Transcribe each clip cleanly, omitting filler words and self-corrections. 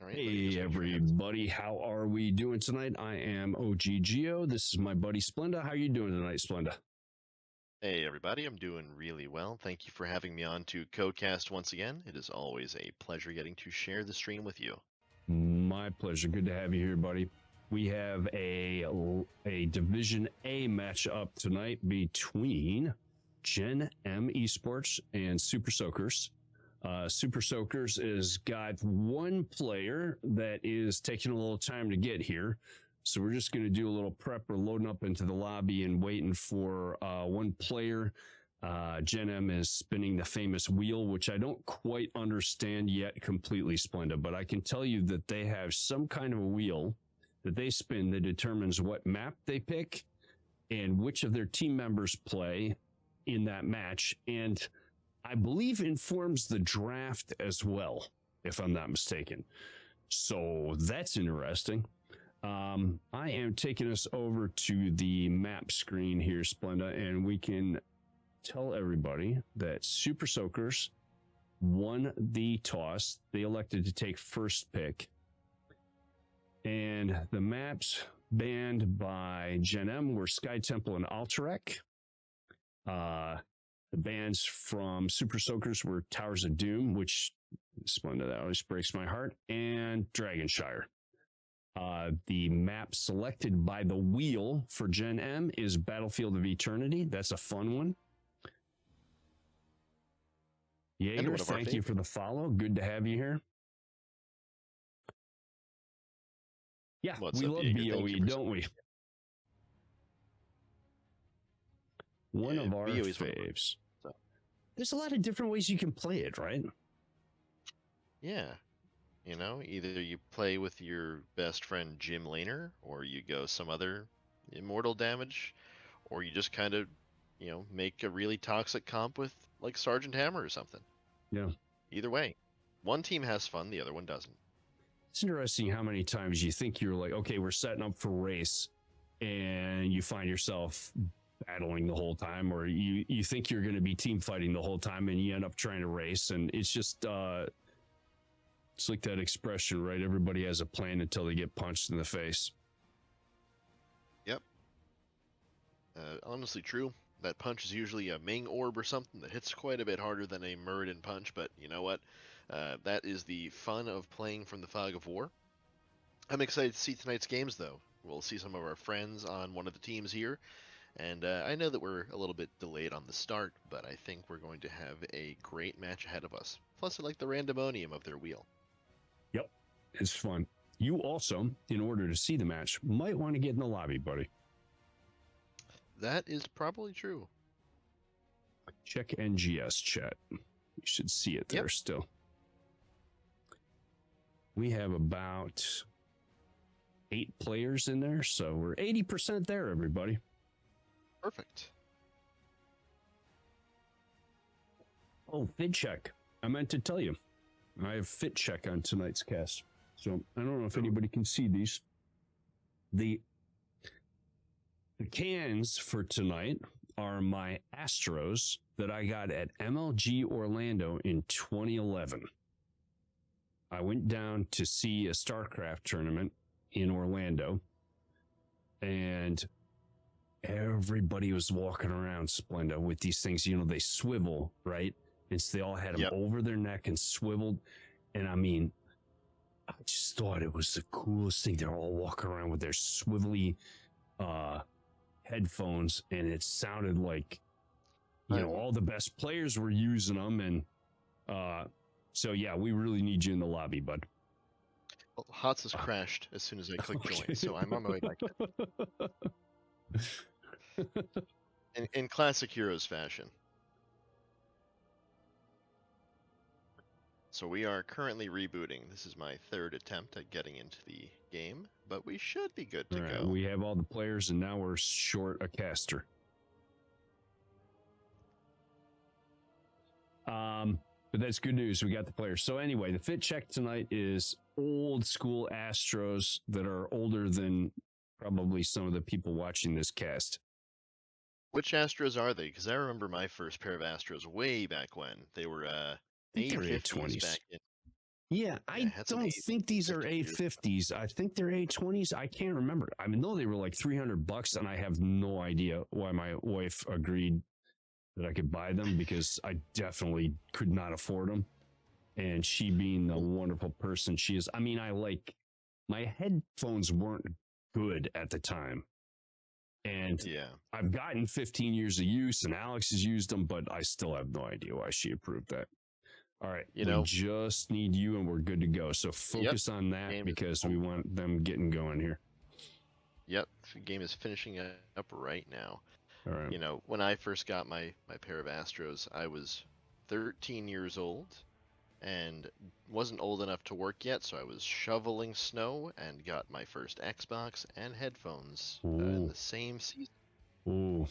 All right, let me Hey just make sure I have. everybody, how are we doing tonight? I am OG Geo. This is my buddy Splenda. How you doing tonight, Splenda? Hey everybody, I'm doing really well. Thank you for having me on to Codecast once again. It is always a pleasure getting to share the stream with you. My pleasure. Good to have you here, buddy. We have a Division A matchup tonight between GenM Esports and Super Soakers. Super Soakers has got one player that is taking a little time to get here. So we're just going to do a little prep. We're loading up into the lobby and waiting for one player. GenM is spinning the famous wheel, which I don't quite understand yet completely, Splenda, but I can tell you that they have some kind of a wheel that they spin that determines what map they pick and which of their team members play in that match. And I believe informs the draft as well, if I'm not mistaken. So that's interesting. I am taking us over to the map screen here, Splenda, and we can tell everybody that Super Soakers won the toss. They elected to take first pick. And the maps banned by GenM were Sky Temple and Alterac. The bans from Super Soakers were Towers of Doom, which Splenda, that always breaks my heart, and Dragonshire. The map selected by the wheel for GenM is Battlefield of Eternity. That's a fun one. Jaeger, thank you for the follow. Good to have you here. Yeah, we love BOE, don't we? One of our faves. There's a lot of different ways you can play it, right? Yeah. You know, either you play with your best friend Jim Laner, or you go some other immortal damage, or you just kind of, make a really toxic comp with like Sergeant Hammer or something. Yeah. Either way, one team has fun, the other one doesn't. It's interesting how many times you think you're like, okay, we're setting up for race, and you find yourself battling the whole time, or you think you're going to be team fighting the whole time, and you end up trying to race, and it's just it's like that expression, right? Everybody has a plan until they get punched in the face. Yep. Honestly true. That punch is usually a Ming orb or something that hits quite a bit harder than a Muradin punch, but you know what? That is the fun of playing from the Fog of War. I'm excited to see tonight's games, though. We'll see some of our friends on one of the teams here, and I know that we're a little bit delayed on the start, but I think we're going to have a great match ahead of us. Plus, I like the randomonium of their wheel. Yep, it's fun. You also, in order to see the match, might want to get in the lobby, buddy. That is probably true. Check NGS chat. You should see it there still. We have about 8 players in there, so we're 80% there, everybody. Perfect. Oh, fit check. I meant to tell you. I have fit check on tonight's cast. So I don't know if anybody can see these. The cans for tonight are my Astros that I got at MLG Orlando in 2011. I went down to see a StarCraft tournament in Orlando, and everybody was walking around Splenda with these things. You know, they swivel, right? And so they all had them over their neck and swiveled. And I mean, I just thought it was the coolest thing. They're all walking around with their swivelly headphones, and it sounded like, all the best players were using them. And so, yeah, we really need you in the lobby, bud. Well, HOTS has crashed as soon as I click join, so I'm on my way back. In classic Heroes fashion. So we are currently rebooting. This is my 3rd attempt at getting into the game, but we should be good to go. We have all the players, and now we're short a caster. But that's good news. We got the players. So anyway, the fit check tonight is old school Astros that are older than probably some of the people watching this cast. Which Astros are they? Because I remember my first pair of Astros way back when. They were A50s back in. Yeah, Yeah, I that's an don't think these are 15 years. A50s. I think they're A20s. I can't remember. I mean, though they were like $300, and I have no idea why my wife agreed that I could buy them because I definitely could not afford them. And she being the wonderful person she is, I mean, my headphones weren't good at the time. And Yeah. I've gotten 15 years of use and Alex has used them, but I still have no idea why she approved that. All right. You We know, just need you and we're good to go. So yep. focus on that Game is because we want them getting going here. Yep. The game is finishing up right now. All right. You know, when I first got my pair of Astros, I was 13 years old and wasn't old enough to work yet, so I was shoveling snow and got my first Xbox and headphones in Ooh. the same season. Ooh.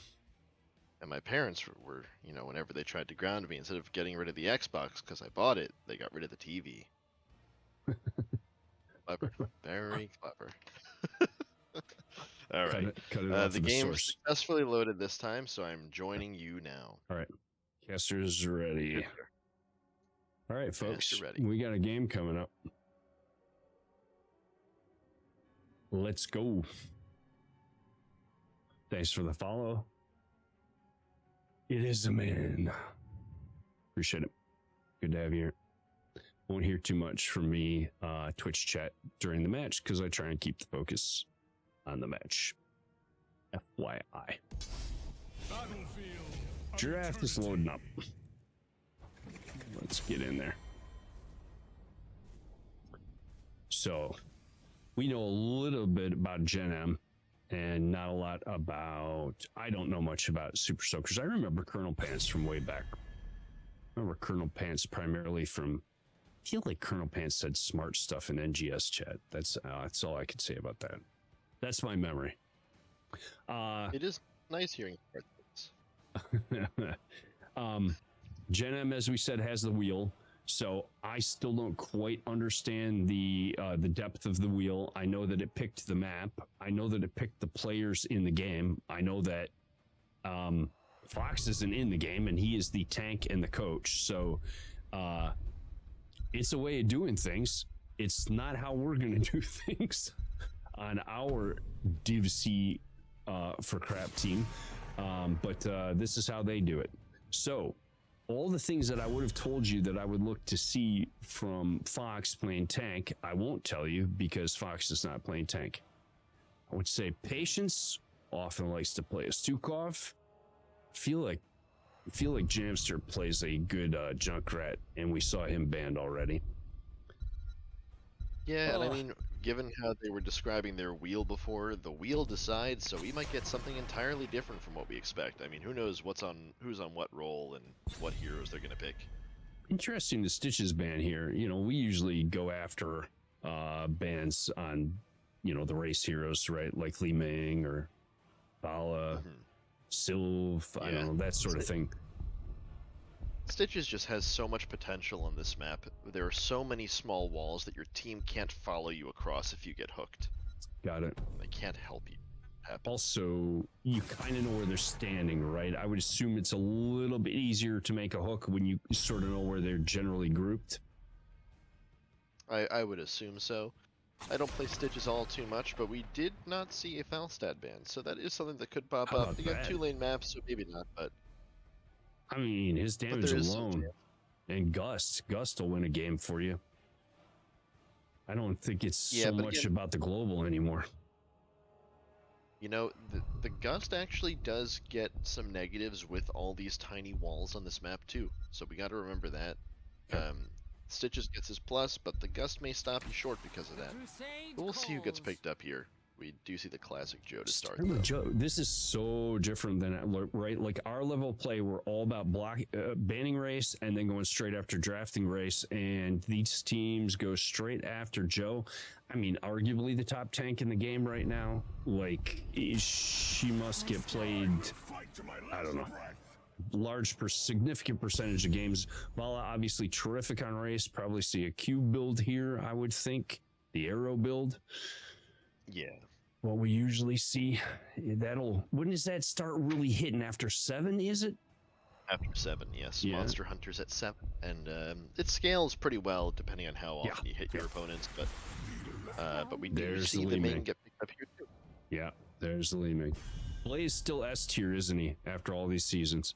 And my parents were, whenever they tried to ground me, instead of getting rid of the Xbox because I bought it, they got rid of the TV. Clever. Very clever. All right. Cut it off The at the game source. successfully loaded this time, so I'm joining you now. All right. Caster's ready. Yes, sir. All right, folks. Master ready. We got a game coming up. Let's go. Thanks for the follow. It is a man. Appreciate it. Good to have you here. Won't hear too much from me, Twitch chat during the match because I try and keep the focus on the match. FYI. Draft is loading up. Let's get in there. So, we know a little bit about GenM and not a lot about, I don't know much about Super Soakers. I remember Colonel Pants from way back. I remember Colonel Pants primarily from, I feel like Colonel Pants said smart stuff in NGS chat. That's all I could say about that. That's my memory. It is nice hearing parts. GenM, as we said, has the wheel. So I still don't quite understand the depth of the wheel. I know that it picked the map. I know that it picked the players in the game. I know that Fox isn't in the game, and he is the tank and the coach. So it's a way of doing things. It's not how we're going to do things on our Div C for crap team, but this is how they do it. So all the things that I would have told you that I would look to see from Fox playing tank, I won't tell you because Fox is not playing tank. I would say Patience often likes to play a Stukov. Feel like Jamster plays a good Junkrat, and we saw him banned already. Yeah, and I mean, given how they were describing their wheel before, the wheel decides, so we might get something entirely different from what we expect. I mean, who knows who's on what role and what heroes they're gonna pick. Interesting, the Stitches ban here. You know, we usually go after bans on, the race heroes, right? Like Li Ming or Bala, Sylv, I don't know, that sort of thing. Stitches just has so much potential on this map. There are so many small walls that your team can't follow you across if you get hooked. Got it. They can't help you. Also, you kind of know where they're standing, right? I would assume it's a little bit easier to make a hook when you sort of know where they're generally grouped. I would assume so. I don't play Stitches all too much, but we did not see a Falstad ban, so that is something that could pop up. They got 2-lane maps, so maybe not, but... I mean, his damage alone, and Gust will win a game for you. I don't think it's so much about the global anymore. You know, the Gust actually does get some negatives with all these tiny walls on this map too, so we got to remember that. Stitches gets his plus, but the Gust may stop you short because of that. But we'll see who gets picked up here. We do see the classic Joe to start. Joe, this is so different than, right? Like our level of play, we're all about banning race and then going straight after drafting race. And these teams go straight after Joe. I mean, arguably the top tank in the game right now. Like, she must get played, I don't know, significant percentage of games. Vala, obviously terrific on race. Probably see a cube build here, I would think. The arrow build. Yeah. What we usually see, when does that start really hitting? After 7, is it? After 7, yes. Yeah. Monster Hunter's at 7, and it scales pretty well depending on how Yeah. often you hit your opponents, but we do There's the see the Lee main Ming. get picked up here too. Yeah, there's the Lee Ming. Blaze still S tier, isn't he? After all these seasons.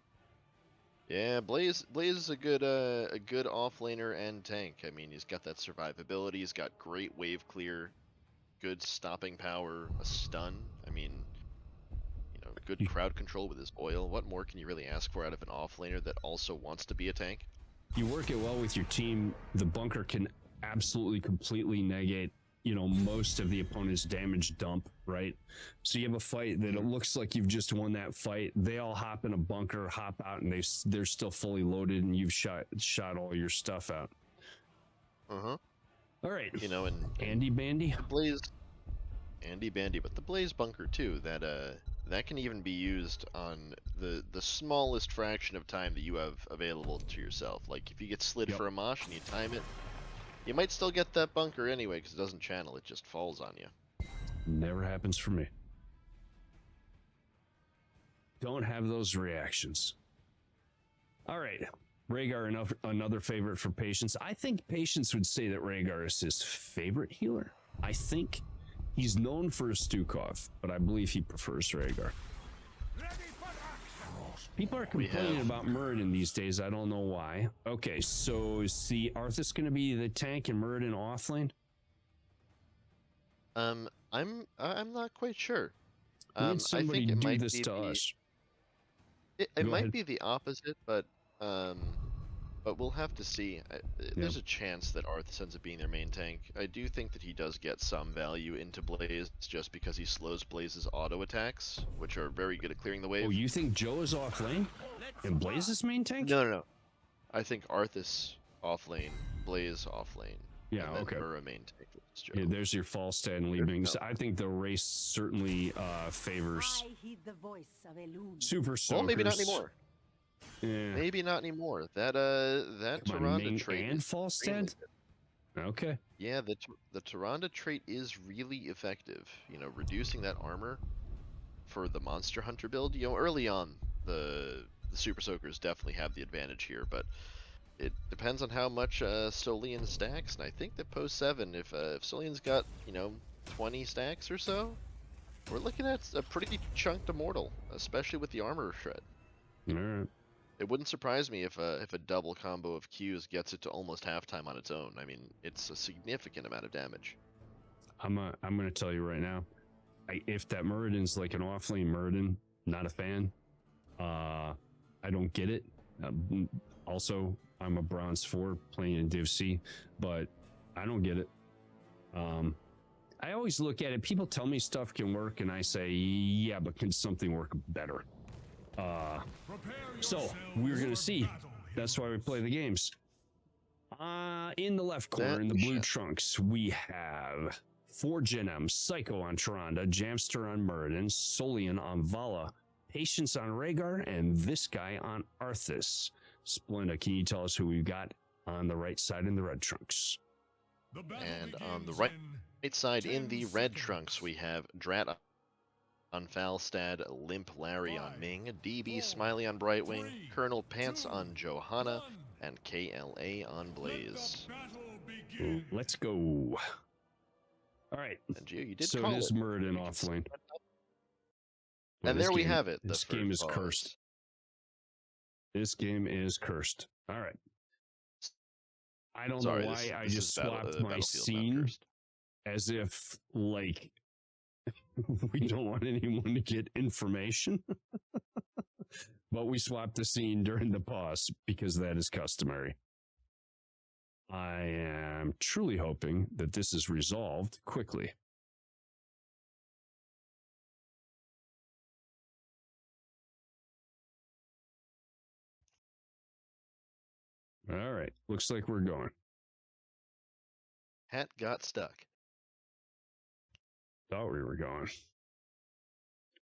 Yeah, Blaze is a good offlaner and tank. I mean, he's got that survivability. He's got great wave clear, good stopping power, a stun. I mean, good You, crowd control with his oil. What more can you really ask for out of an offlaner that also wants to be a tank? you work it well with your team. The bunker can absolutely completely negate, most of the opponent's damage dump, right? So you have a fight that it looks like you've just won that fight. They all hop in a bunker, hop out, and they're still fully loaded, and you've shot all your stuff out. Uh-huh. All right. And Andy Bandy. the Blaze Andy Bandy, but the Blaze bunker too, that can even be used on the smallest fraction of time that you have available to yourself. Like if you get slid for a mosh and you time it, you might still get that bunker anyway because it doesn't channel, it just falls on you. Never happens for me. Don't have those reactions. All right. Rhaegar, another favorite for Patience. I think Patience would say that Rhaegar is his favorite healer. I think he's known for his Stukov, but I believe he prefers Rhaegar. People are complaining about Muradin these days. I don't know why. Okay, so is the Arthas going to be the tank and Muradin offlane? I'm not quite sure. We had somebody I think it do might this be to us. it Go might ahead. be the opposite, but we'll have to see. There's a chance that Arthas ends up being their main tank. I do think that he does get some value into Blaze just because he slows Blaze's auto attacks, which are very good at clearing the wave. Oh, you think Joe is off lane and Blaze is main tank? No. I think Arthas off lane, Blaze off lane. Yeah, and then okay. Mura main tank with Joe. Yeah, there's your false stat and leaving. So I think the race certainly favors Super Soakers. Well, maybe not anymore. Yeah. Maybe not anymore. That Tyrande trait and is Falstad? Okay. Yeah, the Tyrande trait is really effective. Reducing that armor for the Monster Hunter build. Early on, the Super Soakers definitely have the advantage here, but it depends on how much Solian stacks. And I think that post 7, if Solian's got 20 stacks or so, we're looking at a pretty chunked immortal, especially with the armor shred. All right. It wouldn't surprise me if a double combo of Qs gets it to almost halftime on its own. I mean, it's a significant amount of damage. I'm gonna tell you right now, if that Muradin's like an offlane Muradin, not a fan. I don't get it. Also, I'm a bronze 4 playing in Div C, but I don't get it. I always look at it. People tell me stuff can work, and I say, yeah, but can something work better? So we're gonna see. That's why we play the games. In the left corner, in the blue trunks, we have 4 GenM, Psycho on Tyrande, Jamster on Muradin, Solian on Vala, Patience on Rhaegar, and this guy on Arthas. Splenda, can you tell us who we've got on the right side in the red trunks? And on the right side in the red trunks, we have Drat on Falstad, Limp Larry on Ming, DB Smiley on Brightwing, Colonel Pants on Johanna, and KLA on Blaze. Let's go. All right. And Gio, you did so call it is Muradin offlane. And there we have it. This game is cursed. This game is cursed. All right. I don't know why I just swapped my scene as if, like, we don't want anyone to get information. But we swapped the scene during the pause because that is customary. I am truly hoping that this is resolved quickly. All right. Looks like we're going. Hat got stuck. Thought we were going.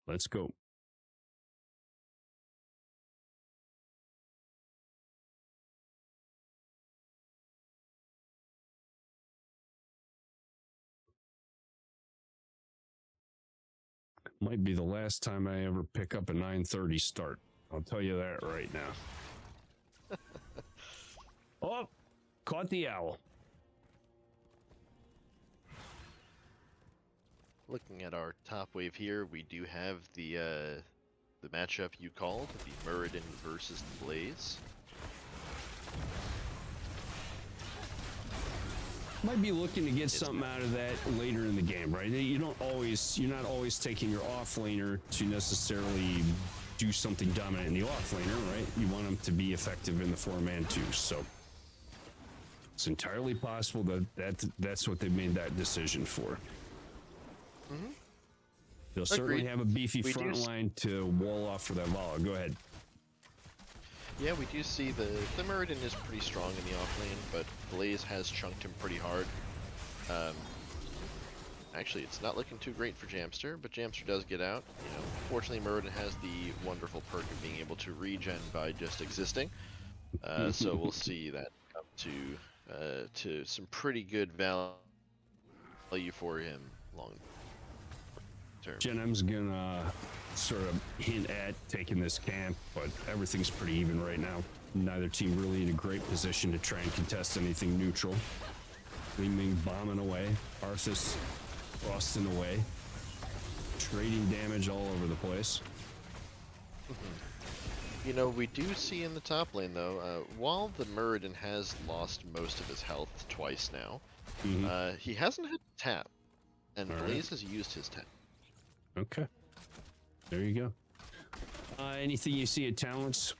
Let's go. Might be the last time I ever pick up a 9:30 start. I'll tell you that right now. Oh, caught the owl. Looking at our top wave here, we do have the matchup you called, the Muradin versus the Blaze. Might be looking to get something out of that later in the game, right? You're not always taking your off laner to necessarily do something dominant in the off laner, right? You want them to be effective in the 4-man too. So it's entirely possible that's what they made that decision for. Mm-hmm. They'll certainly have a beefy We front line to wall off for that Vala. Go ahead. Yeah, we do see the Muradin is pretty strong in the off lane, but Blaze has chunked him pretty hard. Actually, it's not looking too great for Jamster, but Jamster does get out. You know, fortunately, Muradin has the wonderful perk of being able to regen by just existing. So we'll see that come to some pretty good value for him long term. GenM's gonna sort of hint at taking this camp, but everything's pretty even right now. Neither team really in a great position to try and contest anything neutral. Gleaming bombing away, Arthas frosting away, trading damage all over the place. You know, we do see in the top lane though, while the Muradin has lost most of his health twice now, he hasn't had to tap, and Blaze has used his tap. Okay. There you go. Anything you see at talents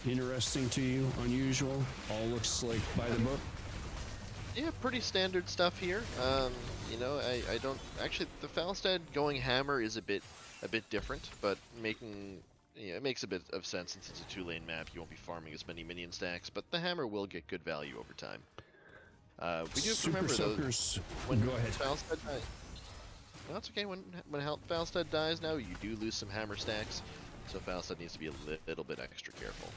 interesting to you, unusual? All looks like by the book? Yeah, pretty standard stuff here. You know, I don't actually the Falstad going hammer is a bit different, but it makes a bit of sense since it's a 2-lane map. You won't be farming as many minion stacks, but the hammer will get good value over time. We do have to remember though, when go ahead. Falstad dies. No, it's okay. When Falstad dies now, you do lose some hammer stacks, so Falstad needs to be a little bit extra careful.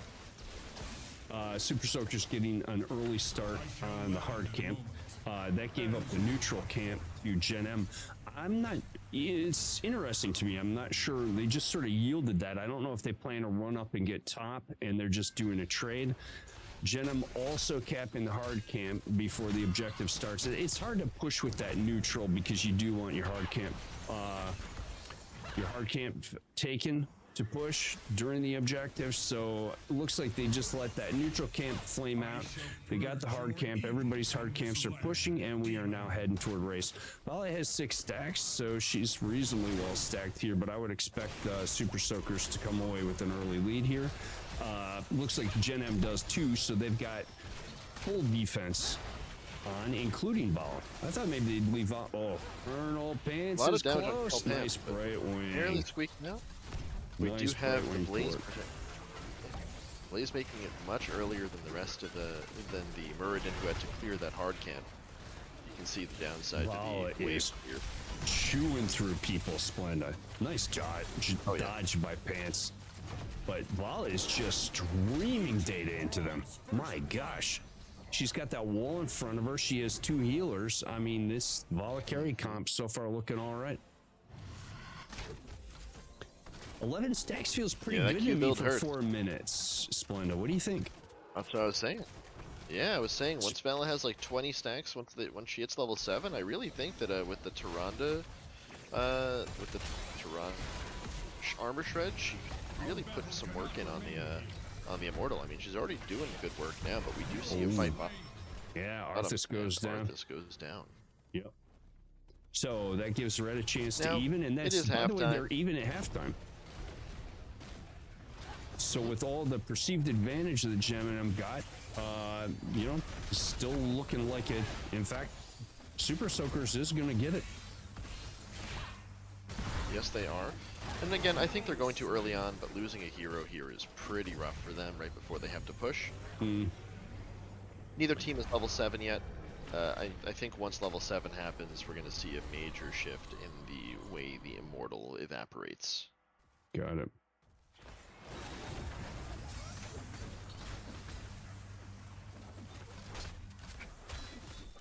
Super Soaker's getting an early start on the hard camp. That gave up the neutral camp to GenM. It's interesting to me. I'm not sure. They just sort of yielded that. I don't know if they plan to run up and get top and they're just doing a trade. GenM also capping the hard camp before the objective starts. It's hard to push with that neutral because you do want your hard camp taken to push during the objective. So it looks like they just let that neutral camp flame out. They got the hard camp. Everybody's hard camps are pushing, and we are now heading toward race. Vala has 6 stacks, so she's reasonably well stacked here, but I would expect Super Soakers to come away with an early lead here. Looks like GenM does too, so they've got full defense on, including Vala. I thought maybe they'd leave Vala. Oh, Colonel Pants is close. Nice bright wing. Barely squeaking out. We do have the Blaze making it much earlier than the rest of the Muradin, who had to clear that hard camp. You can see the downside to the wave here. Chewing through people, Splenda. Nice dodge by Pants. But Vala is just streaming data into them. My gosh. She's got that wall in front of her. She has 2 healers. I mean, this Vala carry comp so far looking all right. 11 stacks feels pretty good to me for 4 minutes. Splenda, what do you think? That's what I was saying. Yeah, I was saying once Vala has like 20 stacks, once she hits level 7, I really think that with the Tyrande armor shred, she really put some work in on the Immortal. I mean, she's already doing good work now, but we do see a fight. Yeah, Arthas goes down. Arthas goes down. Yep. So that gives Red a chance to even, and that's, by the way, they're even at halftime. So with all the perceived advantage that GenM got, you know, still looking like it. In fact, Super Soakers is going to get it. Yes, they are. And again, I think they're going too early on, but losing a hero here is pretty rough for them right before they have to push. Neither team is level 7 yet. I think once level 7 happens, we're going to see a major shift in the way the Immortal evaporates. Got it.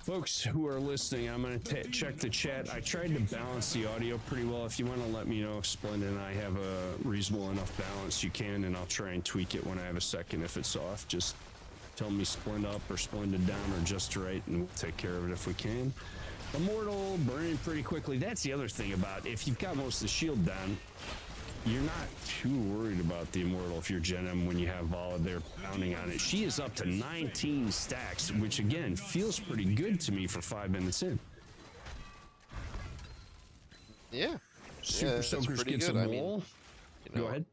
Folks who are listening, I'm going to check the chat. I tried to balance the audio pretty well. If you want to let me know if Splenda and I have a reasonable enough balance, you can, and I'll try and tweak it when I have a second. If it's off, just tell me Splenda up or Splenda down or just right, and we'll take care of it if we can. Immortal burning pretty quickly. That's the other thing about if you've got most of the shield down, you're not too worried about the Immortal if you're GenM when you have Vala there pounding on it. She is up to 19 stacks, which again feels pretty good to me for 5 minutes in. Yeah. Super Soakers gets a wall. Go ahead.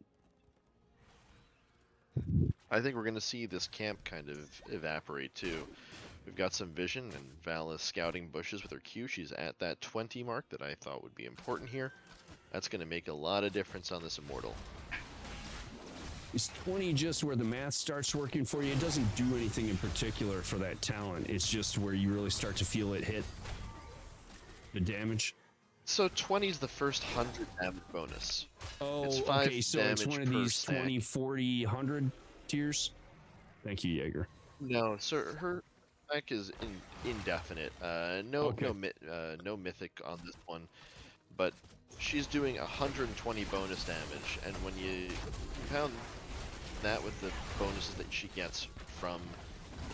I think we're going to see this camp kind of evaporate too. We've got some vision, and Val is scouting bushes with her Q. She's at that 20 mark that I thought would be important here. That's going to make a lot of difference on this Immortal. Is 20 just where the math starts working for you? It doesn't do anything in particular for that talent. It's just where you really start to feel it hit the damage. So 20 is the first 100 damage bonus. Oh, it's 5 okay. So it's one of these 20, 40, 100 tiers. Thank you, Jaeger. No, so her stack is indefinite. No mythic on this one, but she's doing 120 bonus damage, and when you compound that with the bonuses that she gets from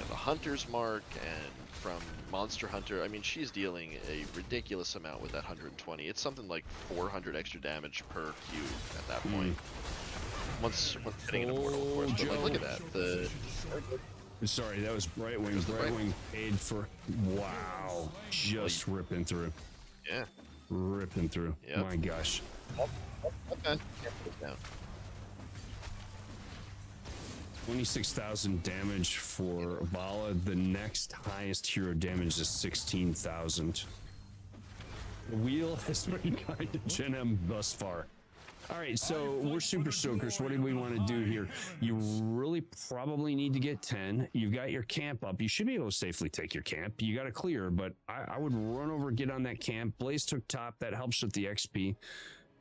the Hunter's Mark and from Monster Hunter, I mean, she's dealing a ridiculous amount with that 120. It's something like 400 extra damage per Q at that point. Once hitting an Immortal, of course. But like, look at that. Sorry, that was Brightwing. Brightwing paid for. Wow, just ripping through. Yeah. Ripping through. Yep. My gosh. Okay. 26,000 damage for Vala. The next highest hero damage is 16,000. The wheel has been kind to GenM thus far. All right, so we're Super Soakers. What do we want to do here? You really probably need to get 10. You've got your camp up. You should be able to safely take your camp. You got to clear, but I would run over, get on that camp. Blaze took top. That helps with the XP.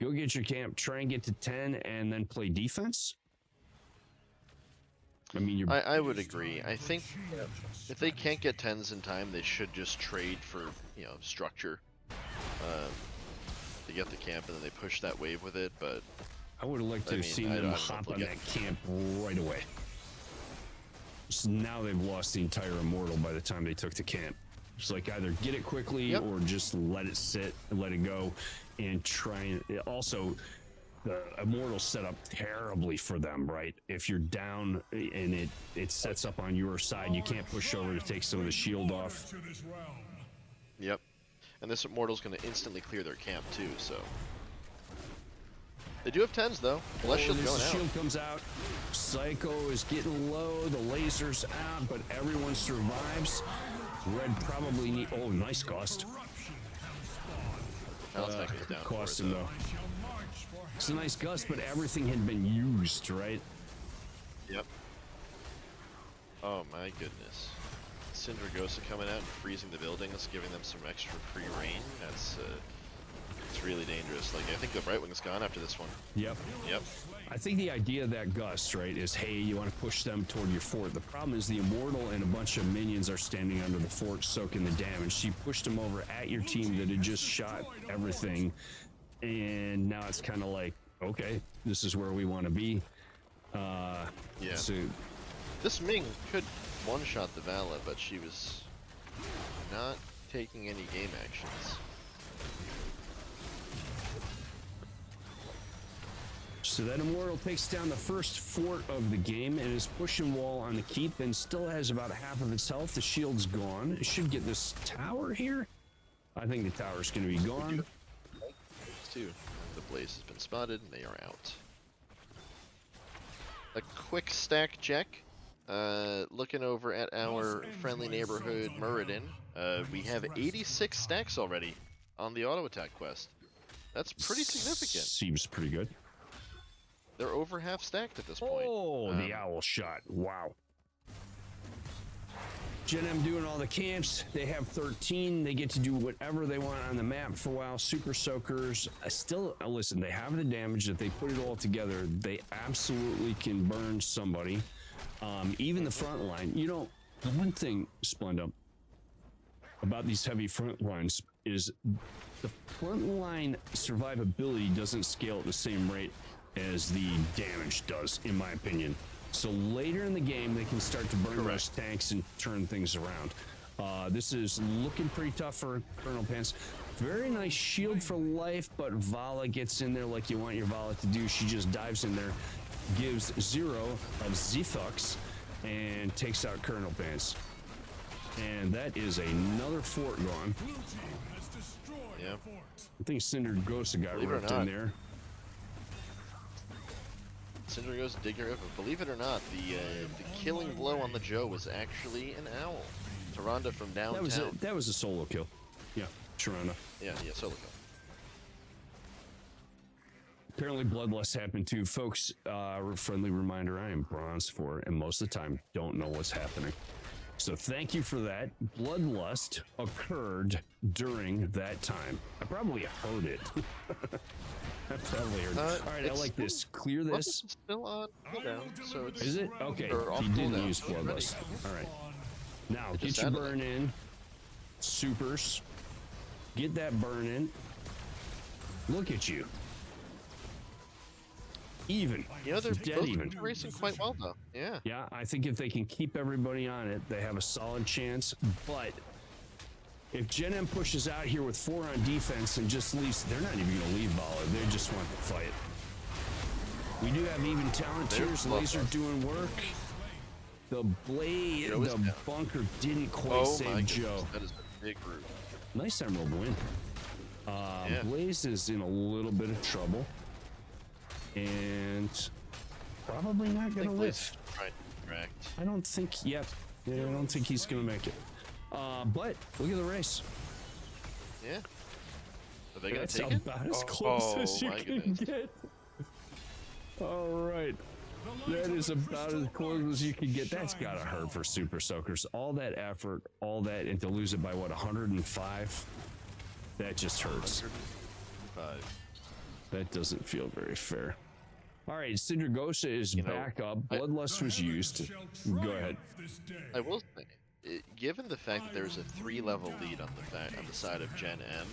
Go get your camp. Try and get to 10 and then play defense. I mean, I would agree. I think if they can't get 10s in time, they should just trade for, structure. To get the camp, and then they push that wave with it, but I would have liked to have seen them hop on that camp right away. So now they've lost the entire Immortal by the time they took the camp. It's like either get it quickly or just let it sit and let it go and try and also the Immortal set up terribly for them, right? If you're down and it sets up on your side, you can't push over to take some of the shield off. Yep. And this Immortal's going to instantly clear their camp too, so. They do have 10s though. Bless Shield's going out. Shield comes out. Psycho is getting low. The laser's out, but everyone survives. Red probably need. Oh, nice gust. Cost him though. It's a nice gust, but everything had been used, right? Yep. Oh my goodness. Syndragosa coming out and freezing the buildings, giving them some extra free reign. That's it's really dangerous. Like, I think the Brightwing's gone after this one. Yep. Yep. I think the idea of that gust, right, is hey, you want to push them toward your fort. The problem is the Immortal and a bunch of minions are standing under the fort soaking the damage. She pushed them over at your team that had just shot everything, and now it's kind of like, okay, this is where we want to be. Yeah. So this Ming could one-shot the Vala, but she was not taking any game actions. So that Immortal takes down the first fort of the game and is pushing wall on the keep and still has about half of its health. The shield's gone. It should get this tower here. I think the tower's going to be gone. Too. The Blaze has been spotted and they are out. A quick stack check. Looking over at our friendly neighborhood Muradin, we have 86 stacks already on the auto attack quest. That's pretty significant. Seems pretty good. They're over half stacked at this point. Oh, the owl shot. Wow. GenM doing all the camps. They have 13. They get to do whatever they want on the map for a while. Super Soakers. Listen, they have the damage. If they put it all together, they absolutely can burn somebody. Even the front line. The one thing, Splenda, about these heavy front lines is the front line survivability doesn't scale at the same rate as the damage does, in my opinion. So later in the game, they can start to burn those tanks and turn things around. This is looking pretty tough for Colonel Pants. Very nice shield for life, but Vala gets in there like you want your Vala to do. She just dives in there, gives 0 of Z-Thux, and takes out Colonel Pants. And that is another fort gone. Yeah. I think Cinder Ghost got ripped in there. Cinder Ghost did get ripped, but believe it or not, the killing blow on the Joe was actually an owl. Taronda from downtown. That was a solo kill. Yeah, Taronda. Yeah, solo kill. Apparently Bloodlust happened too. Folks, friendly reminder, I am bronze 4 and most of the time don't know what's happening. So thank you for that. Bloodlust occurred during that time. I probably heard it. I probably heard it. All right, I like this. Clear this. Still on cooldown, so it's... Is it? Okay, he didn't use Bloodlust. All right. Now, get your burn in. Supers. Get that burn in. Look at you. Even. You know, they're dead both even. racing quite well, though. Yeah. Yeah, I think if they can keep everybody on it, they have a solid chance. But if GenM pushes out here with 4 on defense and just leaves, they're not even going to leave Vala. They just want to fight. We do have even Talonteers. Laser doing work. The blade, the bunker didn't quite save Joe. That is a big group. Nice Emerald win. Blaze is in a little bit of trouble. And probably not going to live. I don't think yet. Yeah, I don't think he's going to make it. But look at the race. Yeah. Are they going to take about as close as you can get. All right. That is about as close as you can get. That's got to hurt for Super Soakers. All that effort, all that, and to lose it by what, 105? That just hurts. 105. That doesn't feel very fair. All right, Syndragosa is back up. Bloodlust was used. Go ahead. I will say, given the fact that there's a 3-level lead on the side of GenM,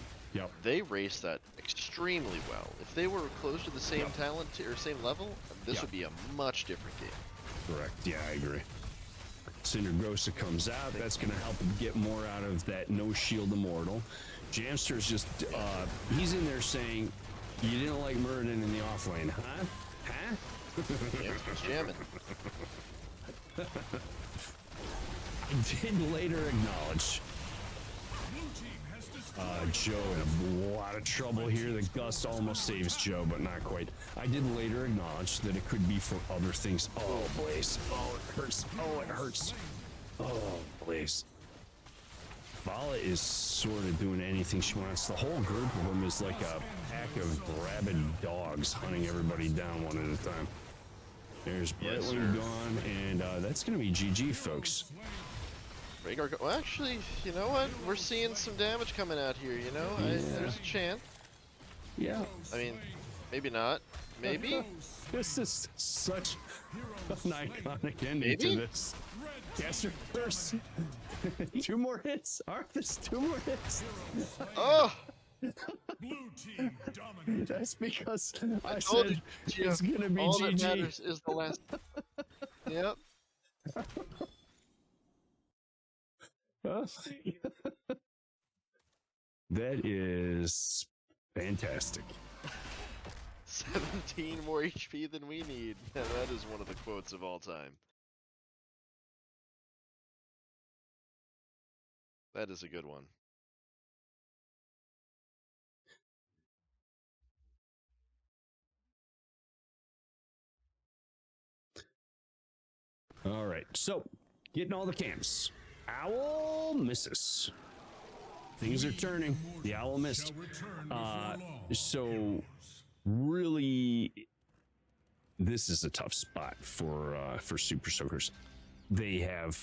they raced that extremely well. If they were close to the same talent or same level, this would be a much different game. Correct. Yeah, I agree. Syndragosa comes out. That's going to help him get more out of that no shield immortal. Jamster's just, he's in there saying, you didn't like Muradin in the off lane, huh? Huh? Jamster's jamming. I did later acknowledge Joe in a lot of trouble here. The gust almost saves Joe, but not quite. I did later acknowledge that it could be for other things. Oh, Blaze. Oh, it hurts. Oh, it hurts. Oh, Blaze. Vala is sort of doing anything she wants. The whole group of them is like a pack of rabid dogs hunting everybody down one at a time. There's Brightling gone, and that's going to be GG, folks. Rhaegar, well, actually, you know what? We're seeing some damage coming out here, you know? There's a chance. Yeah. I mean, maybe not. Maybe? This is such an iconic ending to this. Caster first. 2 more hits. Arthas, 2 more hits. Oh! Blue team dominated. That's because I told said you, it's going to be all GG. that matters is the last. Yep. That is fantastic. 17 more HP than we need. Yeah, that is one of the quotes of all time. That is a good one. All right, so getting all the camps. Owl misses. Things are turning. The owl missed. So really, this is a tough spot for Super Soakers. They have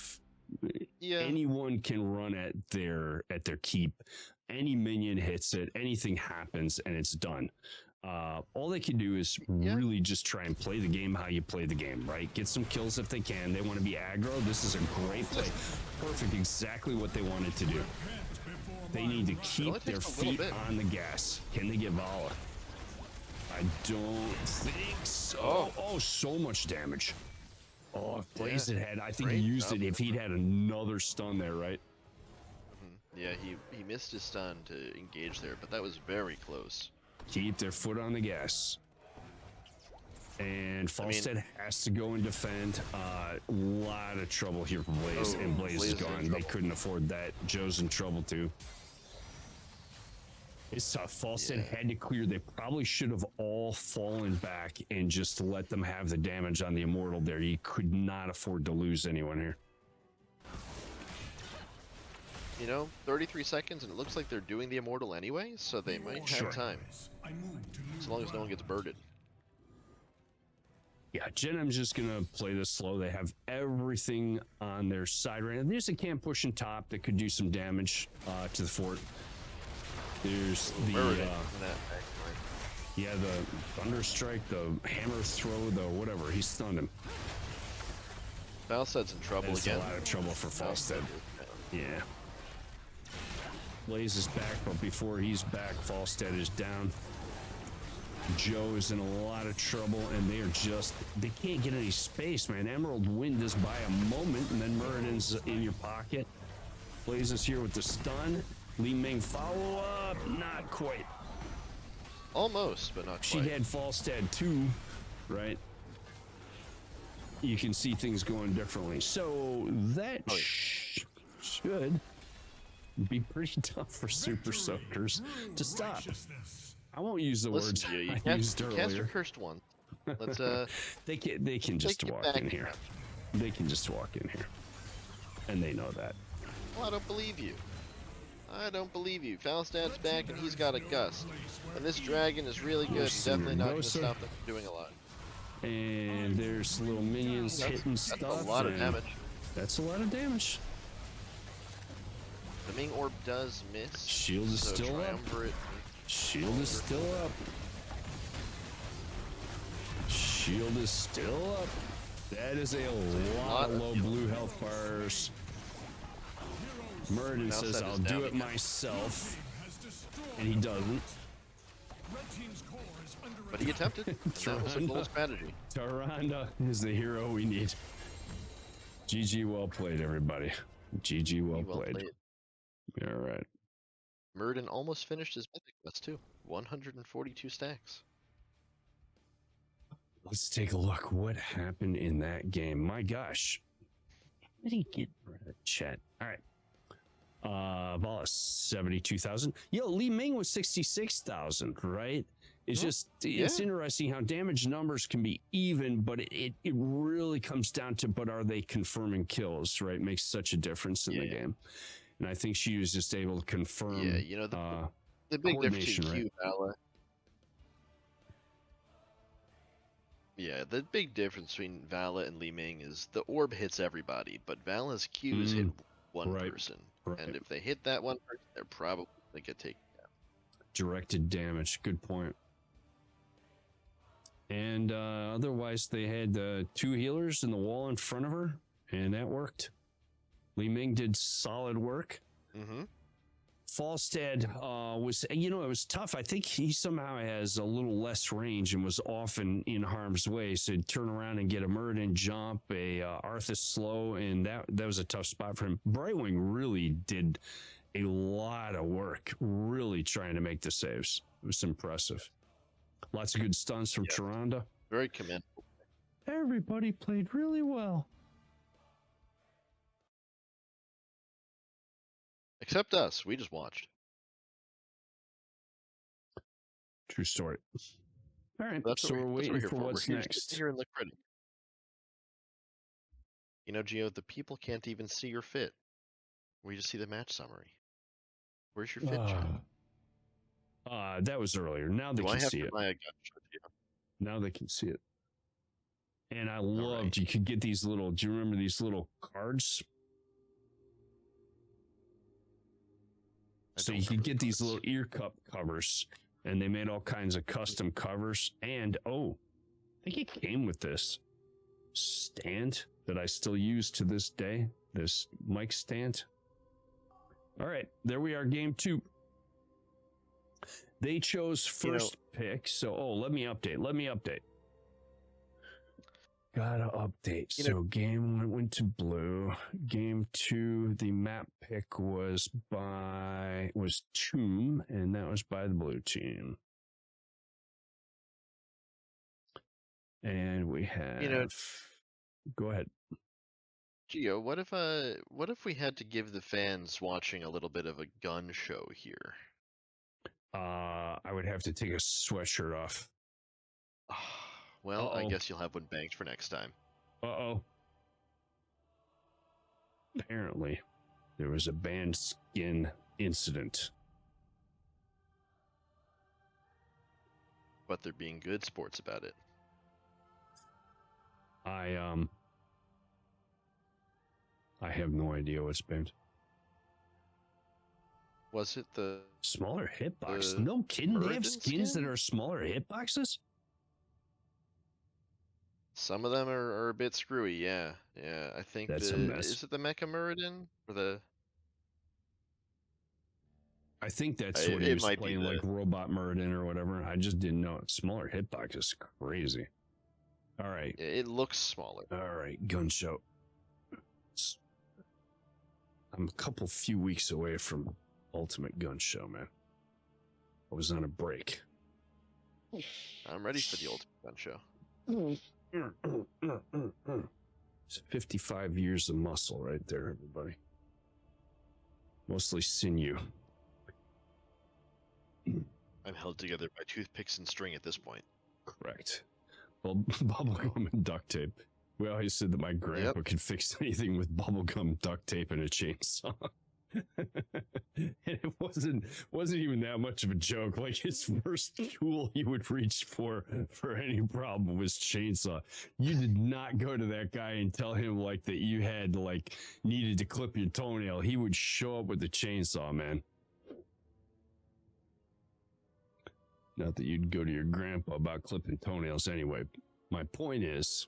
anyone can run at their keep. Any minion hits it, anything happens, and it's done. All they can do is really just try and play the game how you play the game, right? Get some kills if they can. They want to be aggro. This is a great play. Perfect, exactly what they wanted to do. They need to keep their feet on the gas. Can they get Vala? I don't think so. Oh, so much damage. Oh, if Blaze had, I think he used it if he'd had another stun there, right? Yeah, he missed his stun to engage there, but that was very close. Keep their foot on the gas. And Falstead has to go and defend. Lot of trouble here for Blaze, and Blaze is gone. They couldn't afford that. Joe's in trouble too. It's tough. Falstead had to clear. They probably should have all fallen back and just let them have the damage on the Immortal there. He could not afford to lose anyone here. You know, 33 seconds, and it looks like they're doing the Immortal anyway, so they might have time. As long as no one gets birded. Yeah, GenM's just going to play this slow. They have everything on their side right now. There's a camp pushing top that could do some damage to the fort. There's the the Thunder Strike, the Hammer Throw, the whatever. He stunned him. Falstead's in trouble again. A lot of trouble for Falstead. Yeah. Blaze is back, but before he's back, Falstead is down. Joe is in a lot of trouble, and they can't get any space, man. Emerald Wind is by a moment, and then Muradin's in your pocket. Blaze is here with the stun. Li Ming follow up, not quite. Almost, but not quite. She had Falstead too, right? You can see things going differently. So that should be pretty tough for Super Soakers to stop. I won't use the words I used earlier. Cast your cursed one. Let's they can just walk in here. They can just walk in here, and they know that. Well, I don't believe you. I don't believe you. Falstad's back, and he's got a gust. And this dragon is really good. Definitely not going to stop them from doing a lot. And there's little minions hitting stuff. That's a lot of damage. That's a lot of damage. The Ming Orb does miss. Shield is still up. Shield is still up. Shield is still up. That is a lot of low blue health bars. Muradin says, I'll do it myself. And he doesn't. But he attempted. That was a bold strategy. Tyrande is the hero we need. GG well played, everybody. GG well played. All right. Muradin almost finished his mythic quest too. 142 stacks. Let's take a look. What happened in that game? My gosh. How did he get rid of chat? All right. Vala 72,000. Yo, Li Ming was 66,000, right? It's just, it's interesting how damage numbers can be even, but it really comes down to, but are they confirming kills, right? Makes such a difference in the game. And I think she was just able to confirm. Yeah, you know, the big difference between Q Vala. Yeah, the big difference between Vala and Li Ming is the orb hits everybody, but Vala's Q's hit one person. Right. And if they hit that one person, they're probably going to get taken down. Directed damage. Good point. And otherwise, they had 2 healers in the wall in front of her, and that worked. Li Ming did solid work. Falstead was, it was tough. I think he somehow has a little less range and was often in harm's way. So he'd turn around and get a Muradin jump, a Arthas slow, and that was a tough spot for him. Brightwing really did a lot of work, really trying to make the saves. It was impressive. Lots of good stuns from Tyrande. Very commendable. Everybody played really well. Except us. We just watched. True story. All right. So we're waiting for what's next. Here in the critic. You know, Gio, the people can't even see your fit. We just see the match summary. Where's your fit, That was earlier. Now they can see it. Now they can see it. And I loved, you could get these little, do you remember these little cards? So you could get these little ear cup covers and they made all kinds of custom covers. And I think it came with this stand that I still use to this day. This mic stand. All right, there we are. Game 2. They chose first pick. So, let me update. Gotta update. So game 1 went to blue. Game 2, the map pick was Tomb, and that was by the blue team. And we have. Go ahead. Gio, what if we had to give the fans watching a little bit of a gun show here? I would have to take a sweatshirt off. Well, I guess you'll have one banked for next time. Apparently, there was a banned skin incident. But they're being good sports about it. I have no idea what's banned. Was it the smaller hitbox? No kidding, they have skins that are smaller hitboxes? Some of them are a bit screwy, yeah. I think that's a mess. Is it the Mecha Muradin or the? I think that's what he was playing, like Robot Muradin or whatever. I just didn't know. Smaller hitbox is crazy. All right, it looks smaller. All right, gun show. I'm a few weeks away from Ultimate Gun Show, man. I was on a break. I'm ready for the Ultimate Gun Show. It's 55 years of muscle right there, everybody. Mostly sinew. I'm held together by toothpicks and string at this point. Correct. Well, bubblegum and duct tape. We always said that my grandpa could fix anything with bubblegum, duct tape, and a chainsaw. And it wasn't even that much of a joke. Like, his first tool he would reach for any problem was chainsaw. You did not go to that guy and tell him like that you had like needed to clip your toenail. He would show up with the chainsaw, man. Not that you'd go to your grandpa about clipping toenails anyway. My point is,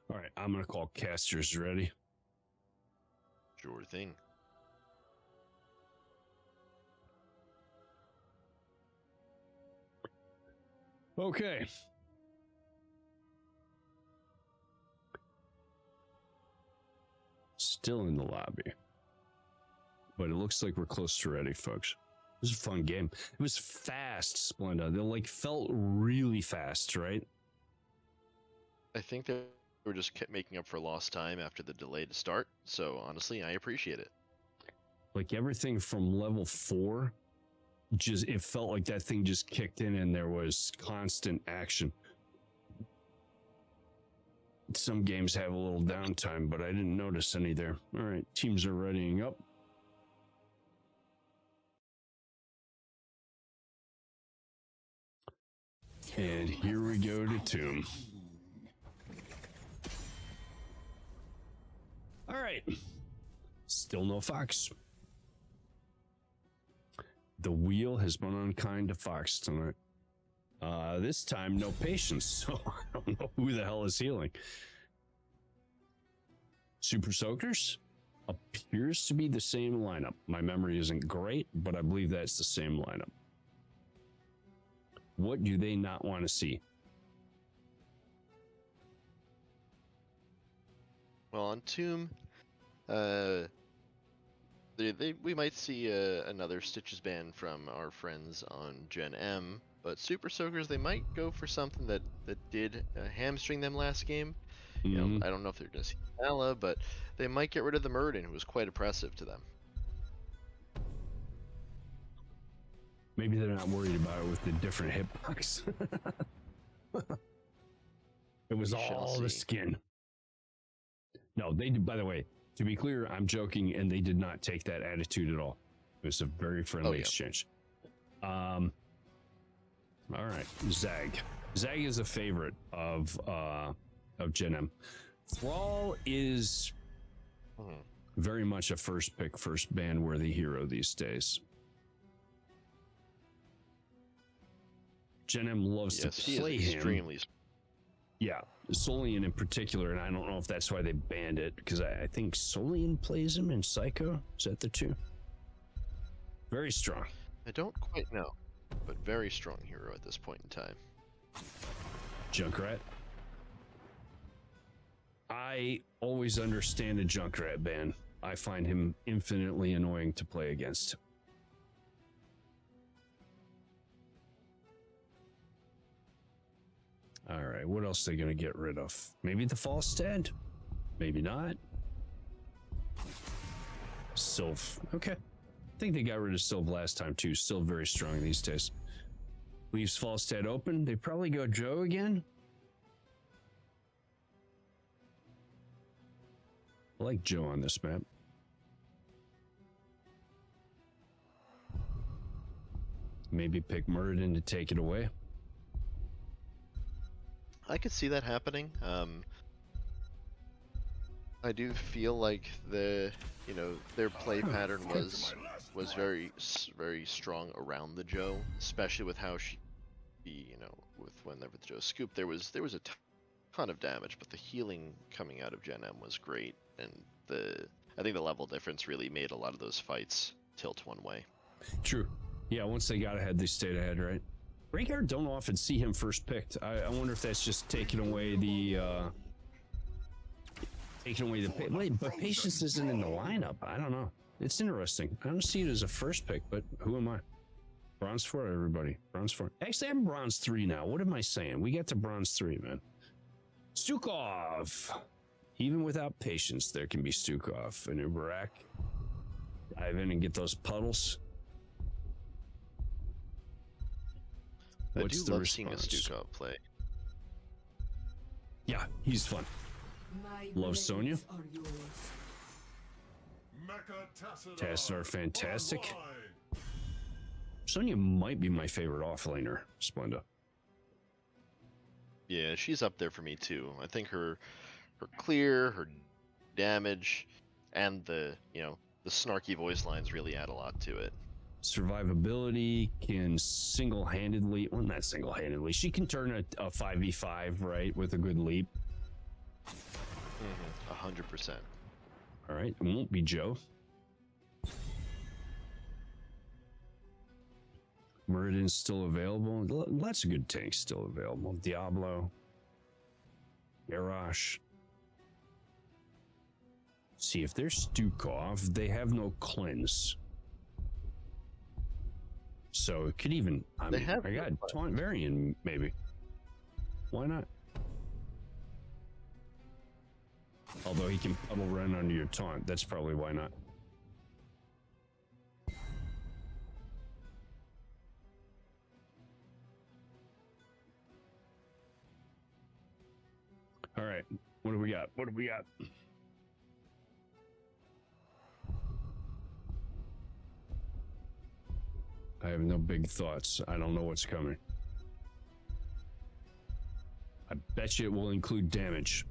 all right, I'm gonna call casters. Ready? Sure thing. Okay. Still in the lobby. But it looks like we're close to ready, folks. This is a fun game. It was fast, Splenda. They like felt really fast, right? I think they were just kept making up for lost time after the delay to start. So honestly, I appreciate it. Like everything from level 4, it felt like that thing just kicked in and there was constant action. Some games have a little downtime, but I didn't notice any there. All right, teams are readying up. And here we go to Tomb. All right. Still no Fox. The wheel has been unkind to Fox tonight. This time, no patience, so I don't know who the hell is healing. Super Soakers appears to be the same lineup. My memory isn't great, but I believe that's the same lineup. What do they not want to see? Well, on Tomb, we might see another Stitches ban from our friends on GenM, but Super Soakers, they might go for something that did hamstring them last game. You know, I don't know if they're going to see Mala, but they might get rid of the Muradin, who was quite oppressive to them. Maybe they're not worried about it with the different hitbox. It was all the skin. No, they did. By the way, to be clear, I'm joking, and they did not take that attitude at all. It was a very friendly exchange. All right, Zag. Zag is a favorite of GenM. Thrall is very much a first pick, first ban worthy hero these days. GenM loves Yes, to he is play him. extremely. Yeah, Solian in particular, and I don't know if that's why they banned it, because I think Solian plays him in Psycho. Is that the two? Very strong. I don't quite know, but very strong hero at this point in time. Junkrat. I always understand a Junkrat ban. I find him infinitely annoying to play against. All right, what else are they going to get rid of? Maybe the Falstad? Maybe not. Sylph. Okay. I think they got rid of Sylph last time too. Still very strong these days. Leaves Falstad open. They probably go Joe again. I like Joe on this map. Maybe pick Muradin to take it away. I could see that happening. I do feel like their play pattern was very strong around the Joe, especially with how she, with whenever the Joe scooped, there was a ton of damage, but the healing coming out of GenM was great, and I think the level difference really made a lot of those fights tilt one way. True. Yeah, once they got ahead, they stayed ahead, right? Rhaegar don't often see him first picked. I wonder if that's just taking away the wait, but Patience isn't in the lineup. I don't know. It's interesting. I don't see it as a first pick, but who am I? Bronze 4, everybody. Bronze 4. Actually, I'm Bronze 3 now. What am I saying? We got to Bronze 3, man. Stukov. Even without Patience, there can be Stukov and Uberak. Dive in and get those puddles. What's I do the love response? seeing a Stukov play. Yeah, he's fun. Love Sonya. Tassadar, fantastic. Sonya might be my favorite offlaner, Splenda. Yeah, she's up there for me too. I think her clear, her damage, and the snarky voice lines really add a lot to it. Survivability, can single-handedly, well, not single-handedly, she can turn a 5v5, right, with a good leap. 100%. All right, it won't be Joe. Muradin's still available. Lots of good tanks still available. Diablo. Garrosh. See, if they're Stukov, they have no cleanse. So it could even, I got Taunt Varian, maybe. Why not? Although he can puddle run under your taunt, that's probably why not. All right, what do we got? What do we got? I have no big thoughts. I don't know what's coming. I bet you it will include damage.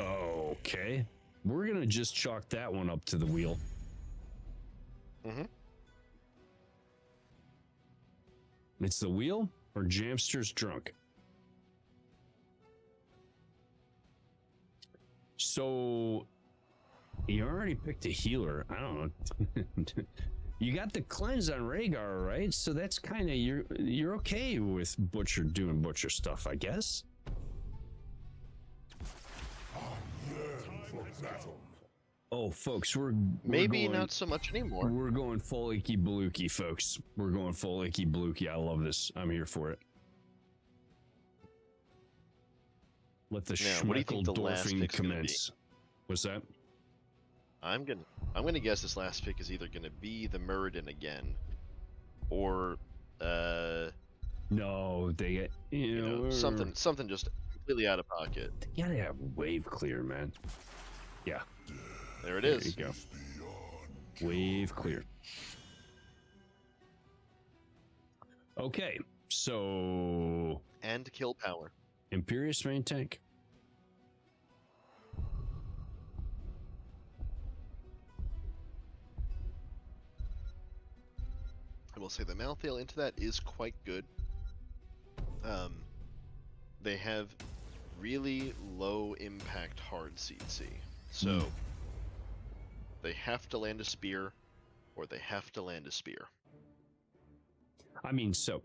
Okay. We're going to just chalk that one up to the wheel. Mm-hmm. It's the wheel or Jamster's drunk. So you already picked a healer. I don't know. You got the cleanse on Rhaegar, right? So that's kind of you're okay with Butcher doing Butcher stuff, I guess. Oh, folks, we're maybe going, not so much anymore. We're going full Icky Blookie, folks. We're going full Icky Blookie. I love this. I'm here for it. Let the Schmeckel Dorfing commence. What's that? I'm gonna guess this last pick is either gonna be the Muradin again, or no, they get you know something just completely out of pocket. They gotta have wave clear, man. Yeah, there it is. There you go. Wave clear. Okay, so and kill power. Imperious main tank. will say the Malthael into that is quite good. They have really low impact hard CC, so they have to land a spear, or they have to land a spear. I mean, so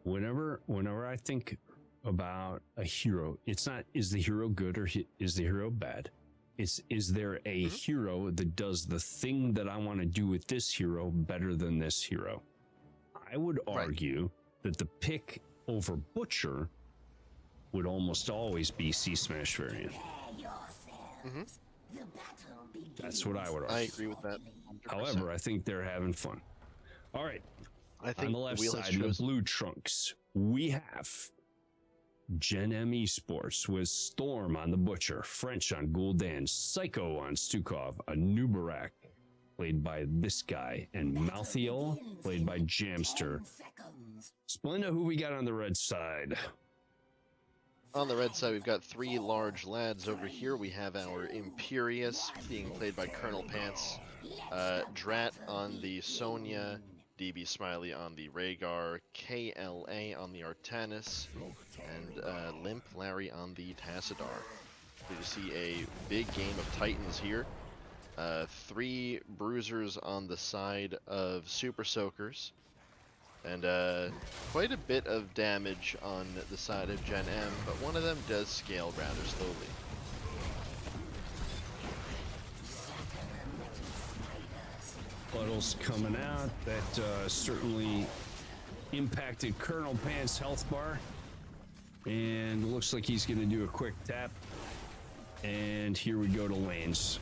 whenever I think about a hero, it's not is the hero good or is the hero bad? It's is there a hero that does the thing that I want to do with this hero better than this hero? I would argue that the pick over Butcher would almost always be Sea Smash variant. That's what I would argue. I agree with that. 100%. However, I think they're having fun. All right. I think On the left wheel has side, the chosen- blue trunks, we have GenM Esports with Storm on the Butcher, French on Gul'dan, Psycho on Stukov, Anubarak, played by this guy, and Malthael, played by Jamster. Splenda, who we got on the red side? On the red side, we've got three large lads over here. We have our Imperious being played by Colonel Pants, Drat on the Sonya, DB Smiley on the Rhaegar, KLA on the Artanis, and Limp Larry on the Tassadar. So you see a big game of Titans here. Three Bruisers on the side of Super Soakers, and quite a bit of damage on the side of GenM, but one of them does scale rather slowly. Puddles coming out. That certainly impacted Colonel Pants' health bar. And looks like he's going to do a quick tap. And here we go to lanes.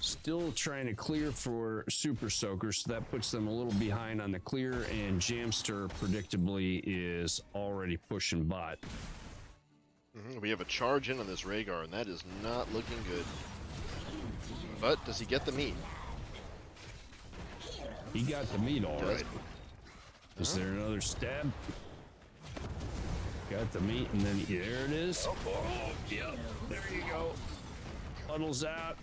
Still trying to clear for Super Soaker, so that puts them a little behind on the clear, and Jamster predictably is already pushing bot. We have a charge in on this Rhaegar, and that is not looking good. But does he get the meat? He got the meat all right. Is there another stab? Got the meat, and then there it is. Oh, yep, there you go. Puddles out.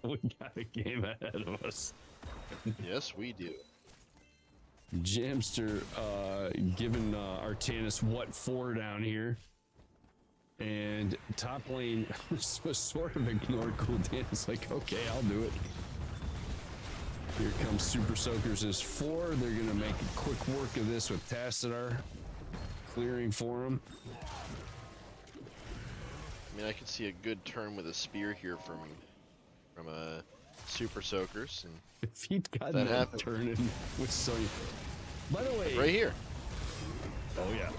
We got a game ahead of us. Yes, we do. Jamster giving Artanis what for down here. And top lane was sort of ignored Gul'dan. It's like, okay, I'll do it. Here comes Super Soakers as 4. They're going to make a quick work of this with Tassadar clearing for him. I mean, I could see a good turn with a spear here from Super Soakers, and If he'd gotten that turn in with Sonya. By the way, right here, oh yeah,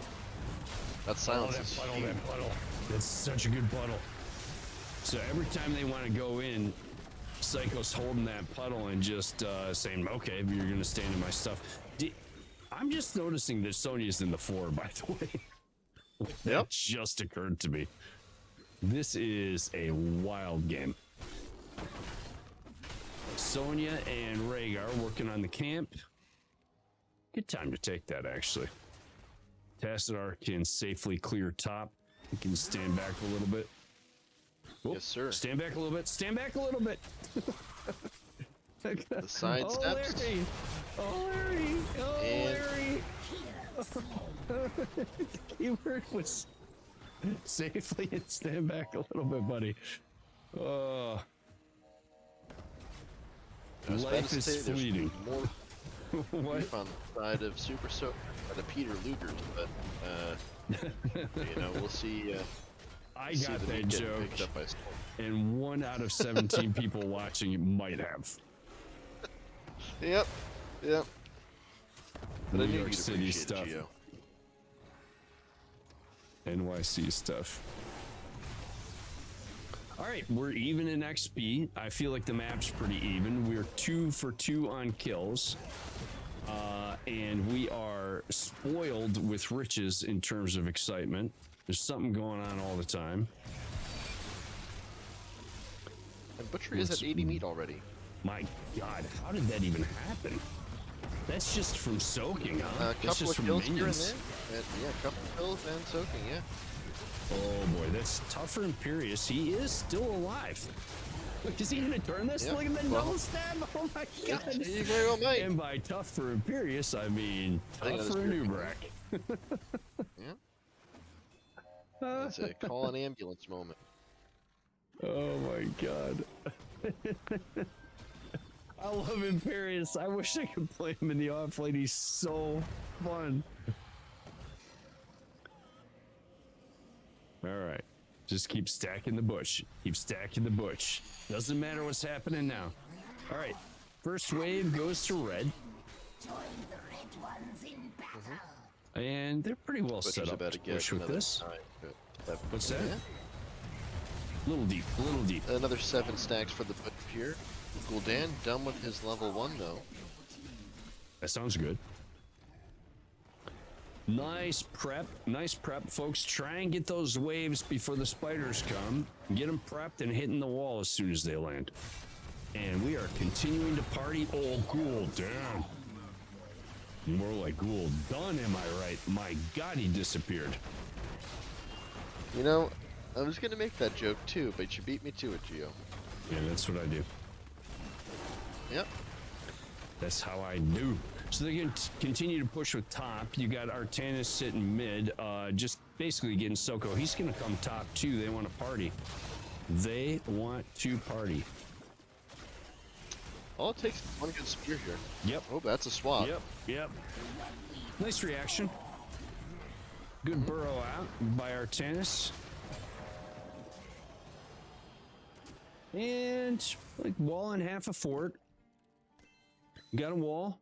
that silence that is puddle, huge. that puddle. That's such a good puddle. So every time they want to go in, Psycho's holding that puddle and just saying, okay, you're going to stand in my stuff. I'm just noticing that Sonya's in the 4, by the way. That just occurred to me. This is a wild game. Sonya and Rhaegar working on the camp. Good time to take that, actually. Tassadar can safely clear top. He can stand back a little bit. Oh, Yes, sir. Stand back a little bit. Stand back a little bit. The side Oh, steps. Larry. Oh, Larry. Oh, And- Larry. The keyword was safely and stand back a little bit, buddy. I was about Life to is say there's fleeting. more What? beef on the side of Super Soaker than the Peter Lugers, but we'll see. I see got the that meat getting joke, picked up by Storm. and 1 out of 17 people watching might have. Yep. But I New knew York you'd City appreciate stuff. it, Gio. NYC stuff. All right, we're even in XP. I feel like the map's pretty even. We're 2 for 2 on kills. And we are spoiled with riches in terms of excitement. There's something going on all the time. And Butcher is at 80 meat already. My God, how did that even happen? That's just from soaking, huh? A That's couple just of from kills here and minions. there. Yeah, a couple of kills and soaking, yeah. Oh boy, that's tough for Imperious. He is still alive. Is he gonna turn this? Yep, Look at the well, double stab! Oh my god! You very well might. And by tough for Imperious, I mean I think tough that for is Nubrak. Yeah, it's a call an ambulance moment. Oh my god. I love Imperious. I wish I could play him in the offlane. He's so fun. Alright. Just keep stacking the bush. Keep stacking the bush. Doesn't matter what's happening now. Alright. First wave goes to red. And they're pretty well Butcher's set up about to to get push with another this. 9. What's that? Yeah. Little deep, little deep. Another 7 stacks for the Butcher here. Gul'dan done with his level 1 though. That sounds good. Nice prep, folks. Try and get those waves before the spiders come. Get them prepped and hitting the wall as soon as they land. And we are continuing to party. Oh, Ghoul down. More like Ghoul done, am I right? My God, he disappeared. You know, I was gonna make that joke too, but you beat me to it, Gio. Yeah, that's what I do. Yep. That's how I do. So they're going to continue to push with top. You got Artanis sitting mid, just basically getting Soko. He's going to come top too. They want to party. They want to party. All it takes is one good spear here. Yep. Oh, that's a swap. Yep. Nice reaction. Good burrow out by Artanis. And like wall and half a fort. Got a wall.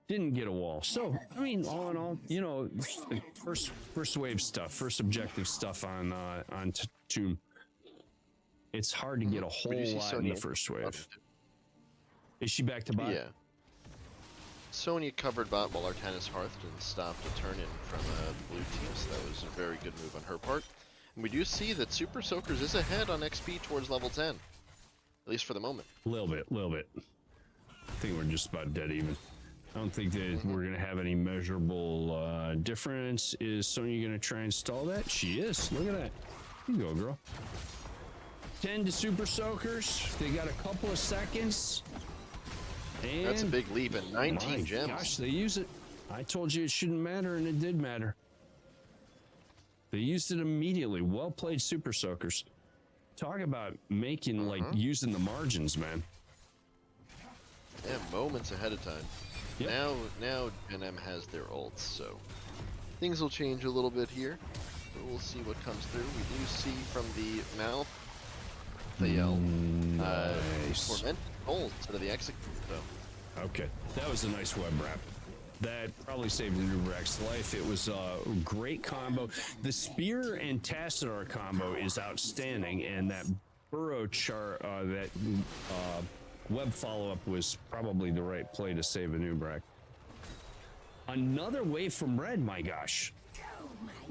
Didn't get a wall. So, I mean, all in all, you know, first wave stuff, first objective stuff on Tomb. It's hard to get a whole lot in the first wave. Is she back to bot? Yeah. Sonya covered bot while Artanis Hearthstone stopped a turn in from the blue team, so that was a very good move on her part. And we do see that Super Soakers is ahead on XP towards level 10. At least for the moment. Little bit. I think we're just about dead even. I don't think that we're going to have any measurable difference. Is Sonya going to try and stall that? She is. Look at that. You go, girl. 10 to Super Soakers. They got a couple of seconds. And that's a big leap and 19 gems. Gosh, they use it. I told you it shouldn't matter, and it did matter. They used it immediately. Well played, Super Soakers. Talk about making, like, using the margins, man. Yeah, moments ahead of time. Yep. Now GenM has their ults, so things will change a little bit here. But we'll see what comes through. We do see from the mouth the nice. tormented ult instead of the execute, though. Okay, that was a nice web wrap. That probably saved Nubrak's life. It was a great combo. The spear and Tassadar combo is outstanding, and that burrow chart, web follow-up was probably the right play to save a Nubrak. Another wave from red, my gosh.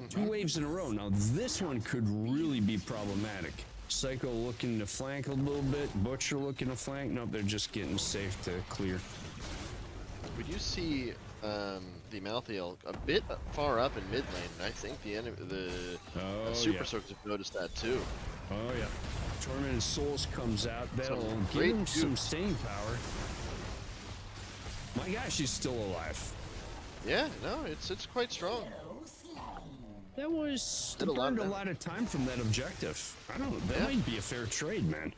2 waves in a row. Now this one could really be problematic. Psycho looking to flank a little bit. Butcher looking to flank. Nope, they're just getting safe to clear. We do see the Malthael a bit far up in mid lane, and I think the Super Soakers have noticed that too. Oh yeah. Tormented Souls comes out. That'll give him some staying power. My gosh, he's still alive. Yeah, no, it's quite strong. That burned a lot of time from that objective. I don't know. That might be a fair trade, man.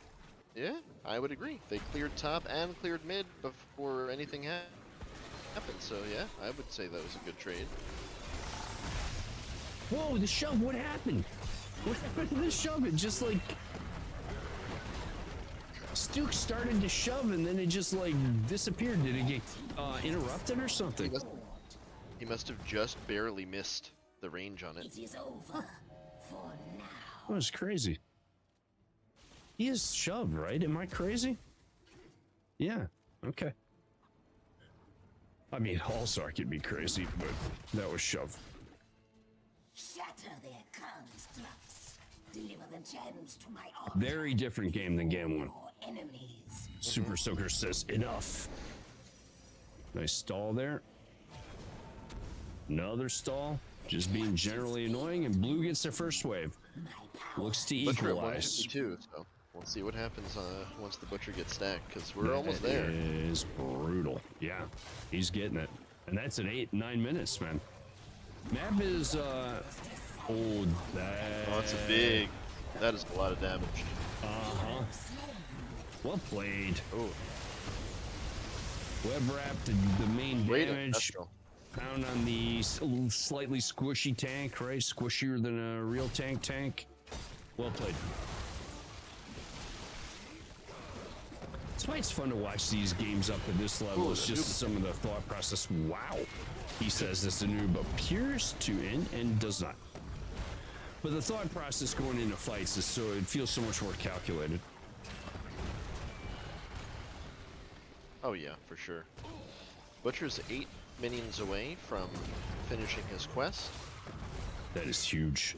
Yeah, I would agree. They cleared top and cleared mid before anything happened. So yeah, I would say that was a good trade. Whoa, the shove! What happened? What happened to the shove? It just like Stuke started to shove and then it just like disappeared. Did it get interrupted or something? He must have just barely missed the range on it. It is over for now. That was crazy. He is shoved, right? Am I crazy? Yeah. Okay. I mean, Hallstar could be crazy, but that was shoved. Shatter their constructs. Deliver the gems to my army. Very different game than game 1. Enemies. Super Soaker says enough. Nice stall there. Another stall. Just being generally annoying, and blue gets their first wave. Looks to Butcher at equalize. 152, so We'll see what happens once the butcher gets stacked, because we're That almost there. is brutal. Yeah, he's getting it. And that's at 9 minutes, man. Map is, that... Oh, that's that is a lot of damage. Uh-huh. Well played. Oh, Web wrap, the main great damage. industrial. Pound on the slightly squishy tank, right? Squishier than a real tank. Well played. That's why it's fun to watch these games up at this level. Ooh, It's just some of the thought process. Wow. He says this a noob appears to end and does not. But the thought process going into fights is so it feels so much more calculated. Oh yeah, for sure. Butcher's 8 minions away from finishing his quest. That is huge.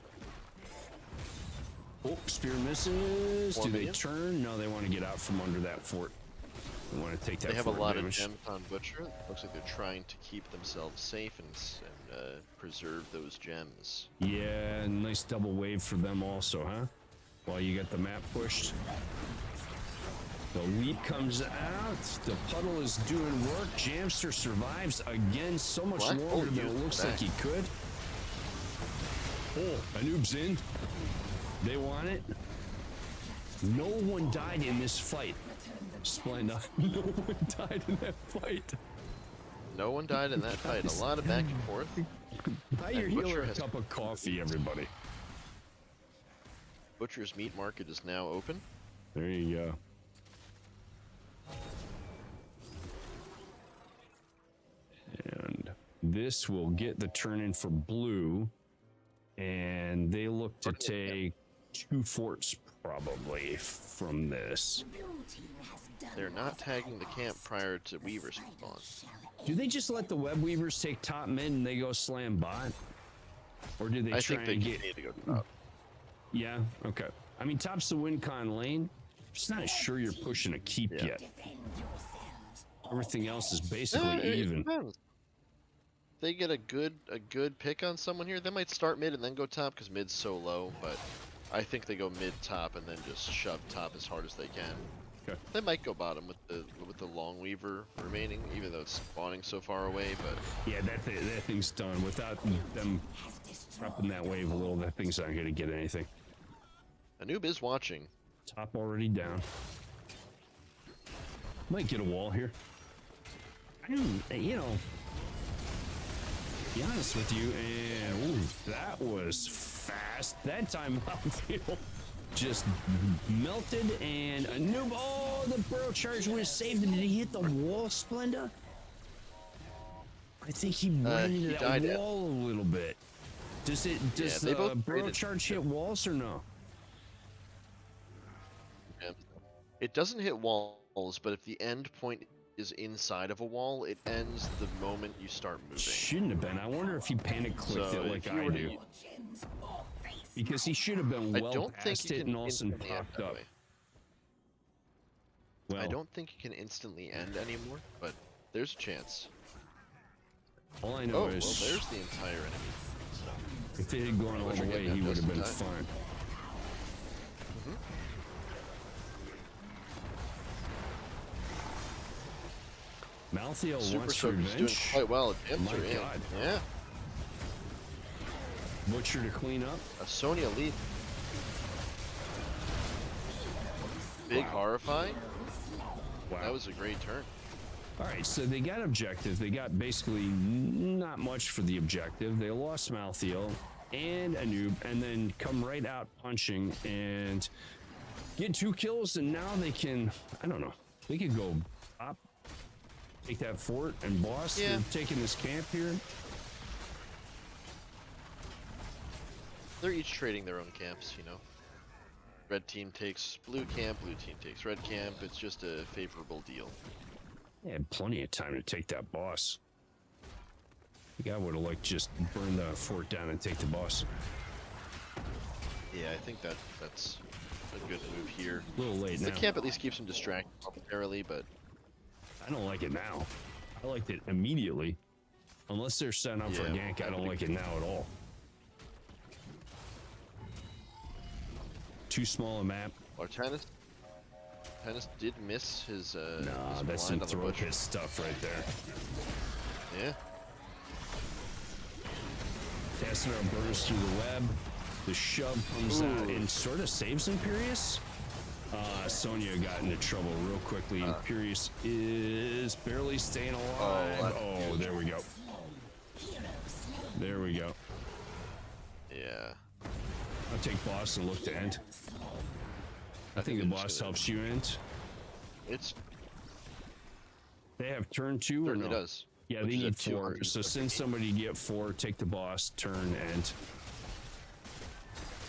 Oh, spear misses. 4 Do they minions. turn? No, they want to get out from under that fort. They want to take that They have a fort lot damage. of gems on Butcher. Looks like they're trying to keep themselves safe and preserve those gems. Yeah, nice double wave for them also, huh? While you get the map pushed. The leap comes out. The puddle is doing work. Jamster survives again so much Black longer Bolt than it used looks back. like he could. Oh, Anoob's in. They want it. No one died in this fight. Splenda. No one died in that fight. No one died in that fight. A lot of back and forth. Buy your And Butcher healer a has- cup of coffee, everybody. Butcher's meat market is now open. There you go. And this will get the turn in for blue. And they look to take 2 forts probably from this. Blue team has done They're not tagging the camp prior to Weaver spawn. Do they just let the web weavers take top mid and they go slam bot? Or do they I try think they and get... need to go top. Yeah, okay. I mean, top's the win con lane. Just not sure you're pushing a keep Yeah. yet. defend yourselves. Everything else is basically It even. depends. If they get a good pick on someone here, they might start mid and then go top because mid's so low, but I think they go mid top and then just shove top as hard as they can. Okay. They might go bottom with the long weaver remaining, even though it's spawning so far away, but Yeah, that thing's done. Without them prepping that wave a little, that thing's not going to get anything. Anub is watching. Top already down. Might get a wall here. You know, be honest with you, and ooh, that was fast. That time Mountfield just melted, and a noob. Oh, the burrow charge would have saved him. Did he hit the wall, Splenda? I think he ran he into died that at- wall a little bit. Does they the both burrow traded- charge hit walls or no? It doesn't hit walls, but if the end point is inside of a wall, it ends the moment you start moving. Shouldn't have been. I wonder if he panic clicked So it like if you I were to do. use- Gems or face. Because he should have been I well don't think past you it can and all of a sudden instantly end popped that up. way. Well, I don't think you can instantly end anymore, but there's a chance. all I know Oh, well, is there's the entire enemy. if it had gone all Butcher the way, getting he that would have just in been time. fine. Malthiel Super wants Soaker's doing revenge. quite well. Gems My are in. God. Yeah, Butcher to clean up. a Sonya lead. Big Wow. horrifying. Wow. That was a great turn. All right, so they got objective. They got basically not much for the objective. They lost Malthiel and Anub, and then come right out punching and get 2 kills, and now they can, I don't know, they could go up, take that fort, and boss. Yeah. They're taking this camp here. They're each trading their own camps, you know. Red team takes blue camp, blue team takes red camp. It's just a favorable deal. They had plenty of time to take that boss. The guy would have, like, just burned the fort down and take the boss. Yeah, I think that's a good move here. A little late The now. camp at least keeps him distracted momentarily, but I don't like it now. I liked it immediately. Unless they're setting up for a Yeah, gank, I don't like it now at all. Too small a map. Artanis Tennis did miss his Nah, his that's some blind on the throw butcher. piss stuff right there. Yeah. Casanova burns through the web. The shove comes out Ooh. and sort of saves Imperius. Sonya got into trouble real quickly. Imperius is barely staying alive. Oh, there we go. There we go. Yeah. I'll take boss and look to end. I think the boss helps you end. It's They have turn 2 or certainly no? does. Yeah, Which they is need at 4. So 250. send somebody to get 4, take the boss, turn, and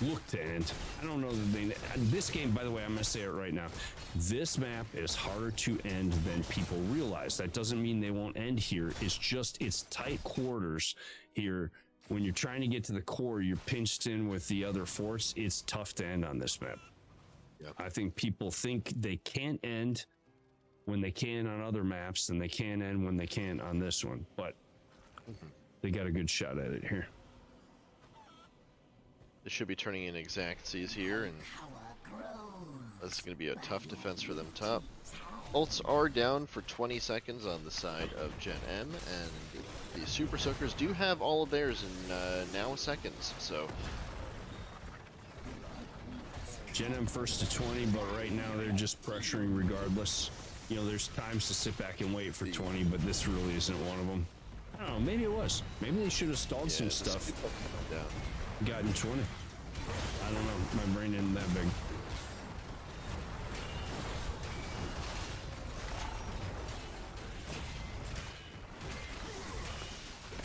look to end. I don't know that they... This game, by the way, I'm going to say it right now. This map is harder to end than people realize. That doesn't mean they won't end here. It's just, it's tight quarters here. When you're trying to get to the core, you're pinched in with the other forts. It's tough to end on this map. Yep. I think people think they can't end when they can on other maps, and they can end when they can on this one. But they got a good shot at it here. They should be turning in exactsies here, and that's going to be a tough defense for them top. Ults are down for 20 seconds on the side of GenM, and the Super Soakers do have all of theirs in now seconds, so... GenM first to 20, but right now they're just pressuring regardless. You know, there's times to sit back and wait for 20, but this really isn't one of them. I don't know, maybe it was. Maybe they should have stalled some stuff. Down. Gotten 20. I don't know, my brain isn't that big.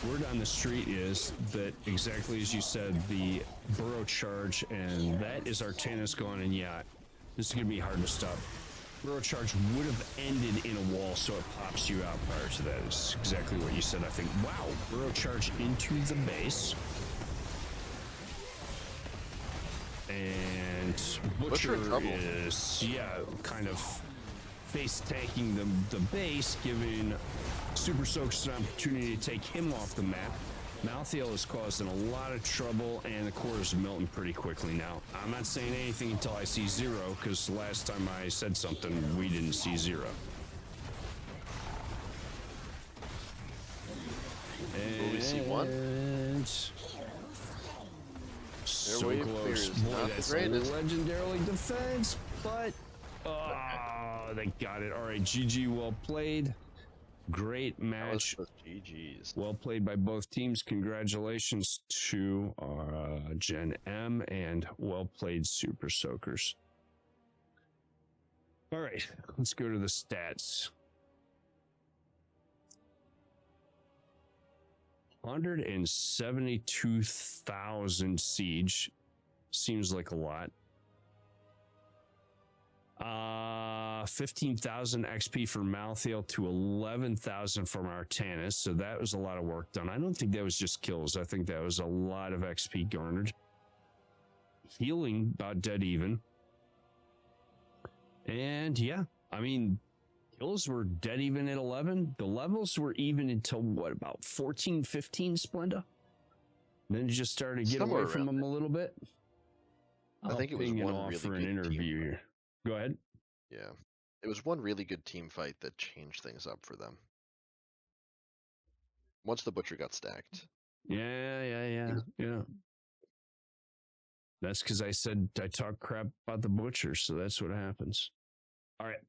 Word on the street is that, exactly as you said, the burrow charge, and that is Artanis gone, and yeah, this is going to be hard to stop. Burrow charge would have ended in a wall, so it pops you out prior to that. Is exactly what you said, I think. Wow, burrow charge into the base. And Butcher is, yeah, kind of face tanking the base, giving Super Soakers an opportunity to take him off the map. Malthael is causing a lot of trouble, and the core is melting pretty quickly now. I'm not saying anything until I see 0, because last time I said something, we didn't see 0. Will we see 1? So wave close. clear is Boy, not the that's greatest. legendarily defense, but they got it. All right, GG, well played. Great match. GG's. Well played by both teams. Congratulations to GenM, and well played, Super Soakers. All right, let's go to the stats. 172,000 siege seems like a lot. 15,000 XP for Malthael to 11,000 from Artanis, so that was a lot of work done. I don't think that was just kills. I think that was a lot of XP garnered. Healing about dead even. And yeah, I mean, kills were dead even at 11. The levels were even until what, about 14, 15, Splenda? Then it just started to get Somewhere away from around them a little bit. I think it was ping and one really offer an good interview team. here. Go ahead. Yeah. It was one really good team fight that changed things up for them. Once the Butcher got stacked. Yeah. That's because I said I talk crap about the Butcher, so that's what happens. All right.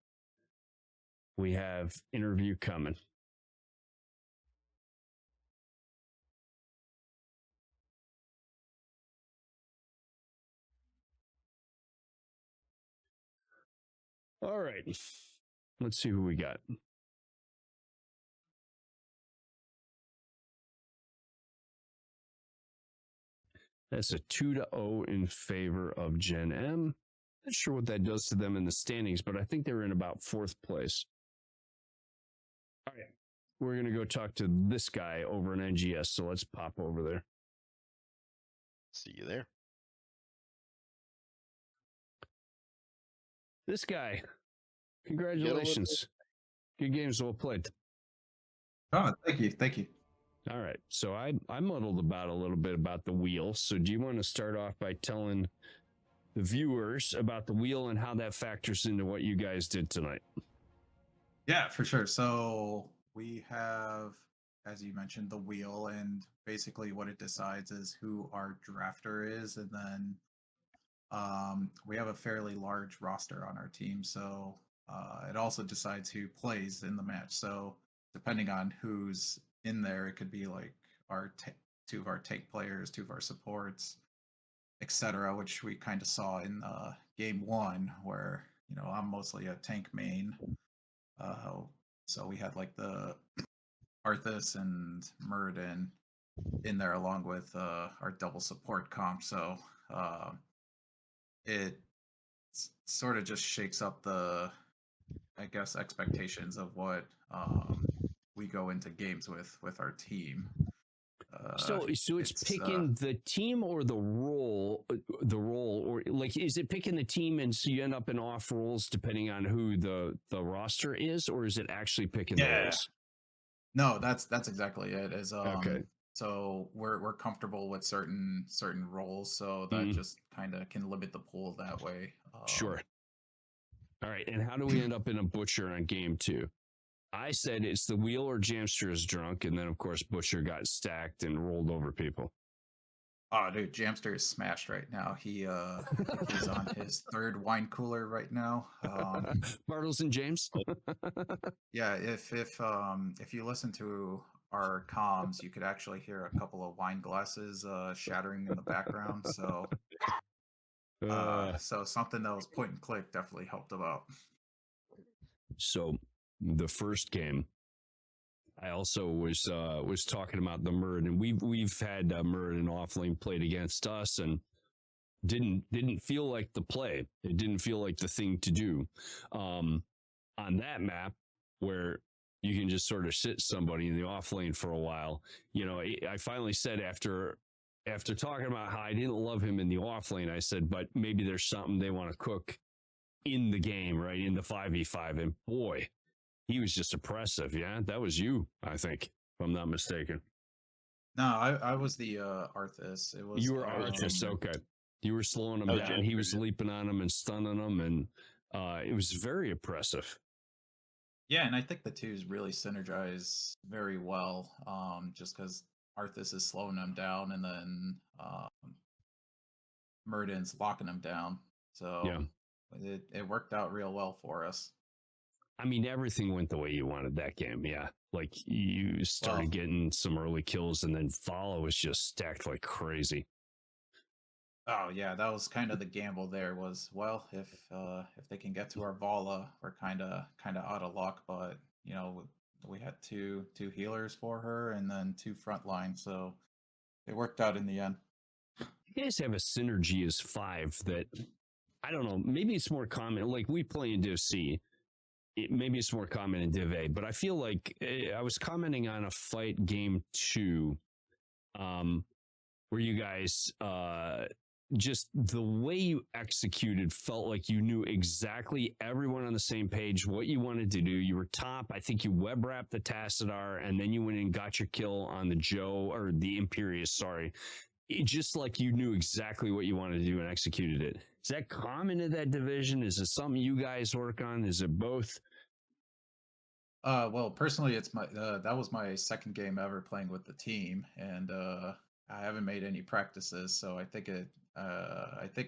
We have interview coming. All right. Let's see who we got. That's a 2-0 in favor of GenM. Not sure what that does to them in the standings, but I think they're in about 4th place. All right. We're going to go talk to this guy over in NGS, so let's pop over there. See you there. This guy. Congratulations. Good games, well played. Oh, thank you. Thank you. All right. So I muddled about a little bit about the wheel. So do you want to start off by telling the viewers about the wheel and how that factors into what you guys did tonight. Yeah, for sure. So we have, as you mentioned, the wheel, and basically what it decides is who our drafter is, and then we have a fairly large roster on our team, so it also decides who plays in the match. So depending on who's in there, it could be like two of our tank players, two of our supports, etc., which we kind of saw in game one, where I'm mostly a tank main. So we had like the Arthas and Muradin in there along with our double support comp. So it sort of just shakes up the, I guess, expectations of what we go into games with our team. So it's picking the team or the role, or like, is it picking the team and so you end up in off roles depending on who the roster is, or is it actually picking the roles? No, that's exactly it. Okay. So we're comfortable with certain roles, so that just kind of can limit the pool that way. Sure. All right. And how do we end up in a Butcher on game 2? I said it's the wheel or Jamster is drunk, and then of course Butcher got stacked and rolled over people. Oh, dude, Jamster is smashed right now. He's on his 3rd wine cooler right now. Bartles and James. Yeah, if you listen to our comms, you could actually hear a couple of wine glasses shattering in the background. So, so something that was point and click definitely helped him out. So the first game, I also was talking about the Muradin. We've had Muradin offlane played against us and didn't feel like the play. It didn't feel like the thing to do. On that map where you can just sort of sit somebody in the offlane for a while, I finally said after talking about how I didn't love him in the offlane, I said, but maybe there's something they want to cook in the game, right? In the 5v5. And boy, he was just oppressive. Yeah, that was you, I think, if I'm not mistaken. No, I was the Arthas. It was you were Arthas, okay. You were slowing him down. He was leaping on him and stunning him, and it was very oppressive. Yeah, and I think the twos really synergize very well, just because Arthas is slowing them down, and then Muradin's locking them down. So yeah, it worked out real well for us. I mean, everything went the way you wanted that game. Yeah. Like you started getting some early kills, and then Follow was just stacked like crazy. Oh yeah, that was kind of the gamble there was, well, if they can get to our Vala, we're kind of out of luck, but we had two healers for her and then 2 frontline, so it worked out in the end. You guys have a synergy as 5 that, I don't know, maybe it's more common. Like we play in Div C. Maybe it's more common in Div A, but I feel like I was commenting on a fight game 2 where you guys, just the way you executed felt like you knew exactly everyone on the same page, what you wanted to do. You were top. I think you web wrapped the Tassadar, and then you went and got your kill on the Joe, or the Imperious, sorry. Just like you knew exactly what you wanted to do and executed it. Is that common in that division? Is it something you guys work on? Is it both? Well, personally, it's my that was my 2nd game ever playing with the team, and I haven't made any practices, so I think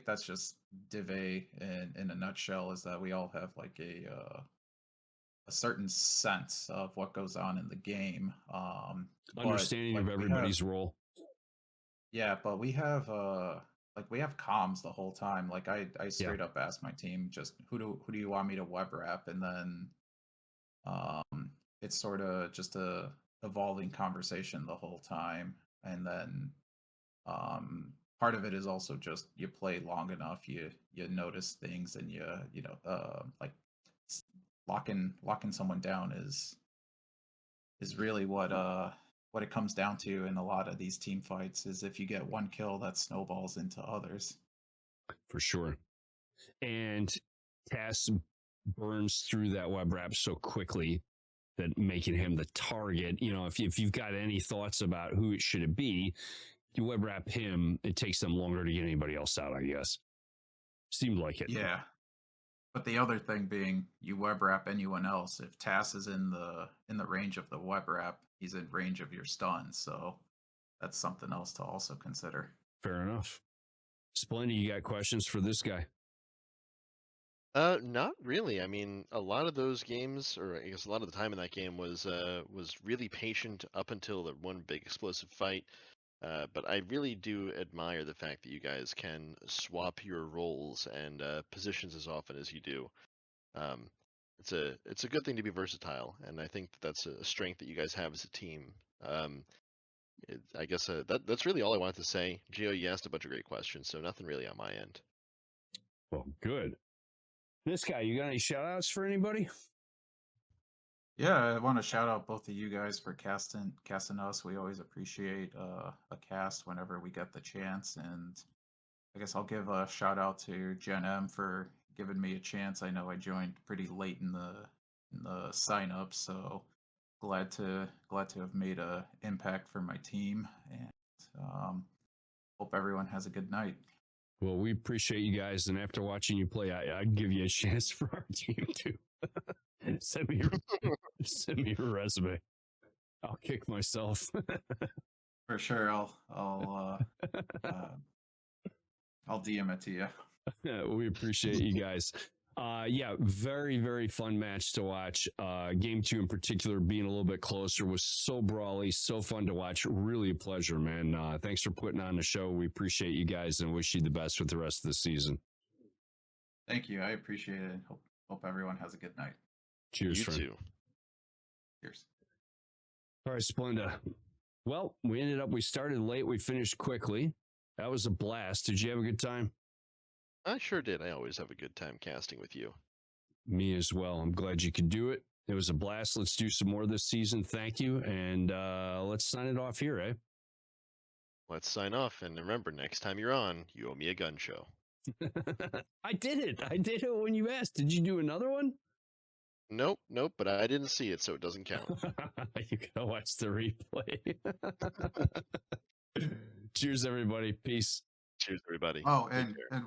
that's just Div A in a nutshell, is that we all have like a certain sense of what goes on in the game. Understanding of everybody's role. Yeah, but we have we have comms the whole time. Like I straight up ask my team, just who do you want me to web wrap, and then it's sort of just a evolving conversation the whole time, and then part of it is also just you play long enough, you notice things, and like locking someone down is really what it comes down to in a lot of these team fights, is if you get one kill, that snowballs into others. For sure. And Cass burns through that web wrap so quickly that making him the target, if you've got any thoughts about who it should be, you web wrap him, it takes them longer to get anybody else out, I guess. Seemed like it. Yeah. But the other thing being, you web wrap anyone else. If Tass is in the range of the web wrap, he's in range of your stun. So that's something else to also consider. Fair enough. Splendid, you got questions for this guy? Not really. I mean, a lot of those games, or I guess a lot of the time in that game was really patient up until the one big explosive fight. But I really do admire the fact that you guys can swap your roles and positions as often as you do. Um, it's a good thing to be versatile, and I think that's a strength that you guys have as a team. I guess that's really all I wanted to say. Gio, you asked a bunch of great questions, so nothing really on my end. Well, good. This guy, you got any shout outs for anybody? Yeah, I want to shout out both of you guys for casting us. We always appreciate a cast whenever we get the chance, and I guess I'll give a shout out to GenM for giving me a chance. I know I joined pretty late in the sign up, so glad to have made a impact for my team, and hope everyone has a good night. Well, we appreciate you guys, and after watching you play, I'd give you a chance for our team too. send me your resume. I'll kick myself. For sure, I'll DM it to you. We appreciate you guys. Yeah, very, very fun match to watch. Game 2 in particular being a little bit closer was so brawly, so fun to watch. Really a pleasure, man. Thanks for putting on the show. We appreciate you guys and wish you the best with the rest of the season. Thank you. I appreciate it. Hope everyone has a good night. Cheers, You friend. too. Cheers. All right, Splenda. Well, we started late. We finished quickly. That was a blast. Did you have a good time? I sure did. I always have a good time casting with you. Me as well. I'm glad you could do it. It was a blast. Let's do some more this season. Thank you. And let's sign it off here, eh? Let's sign off, and remember, next time you're on, you owe me a gun show. I did it. I did it when you asked. Did you do another one? Nope, but I didn't see it, so it doesn't count. You gotta watch the replay. Cheers, everybody. Peace. Cheers, everybody. Oh, Take and care. and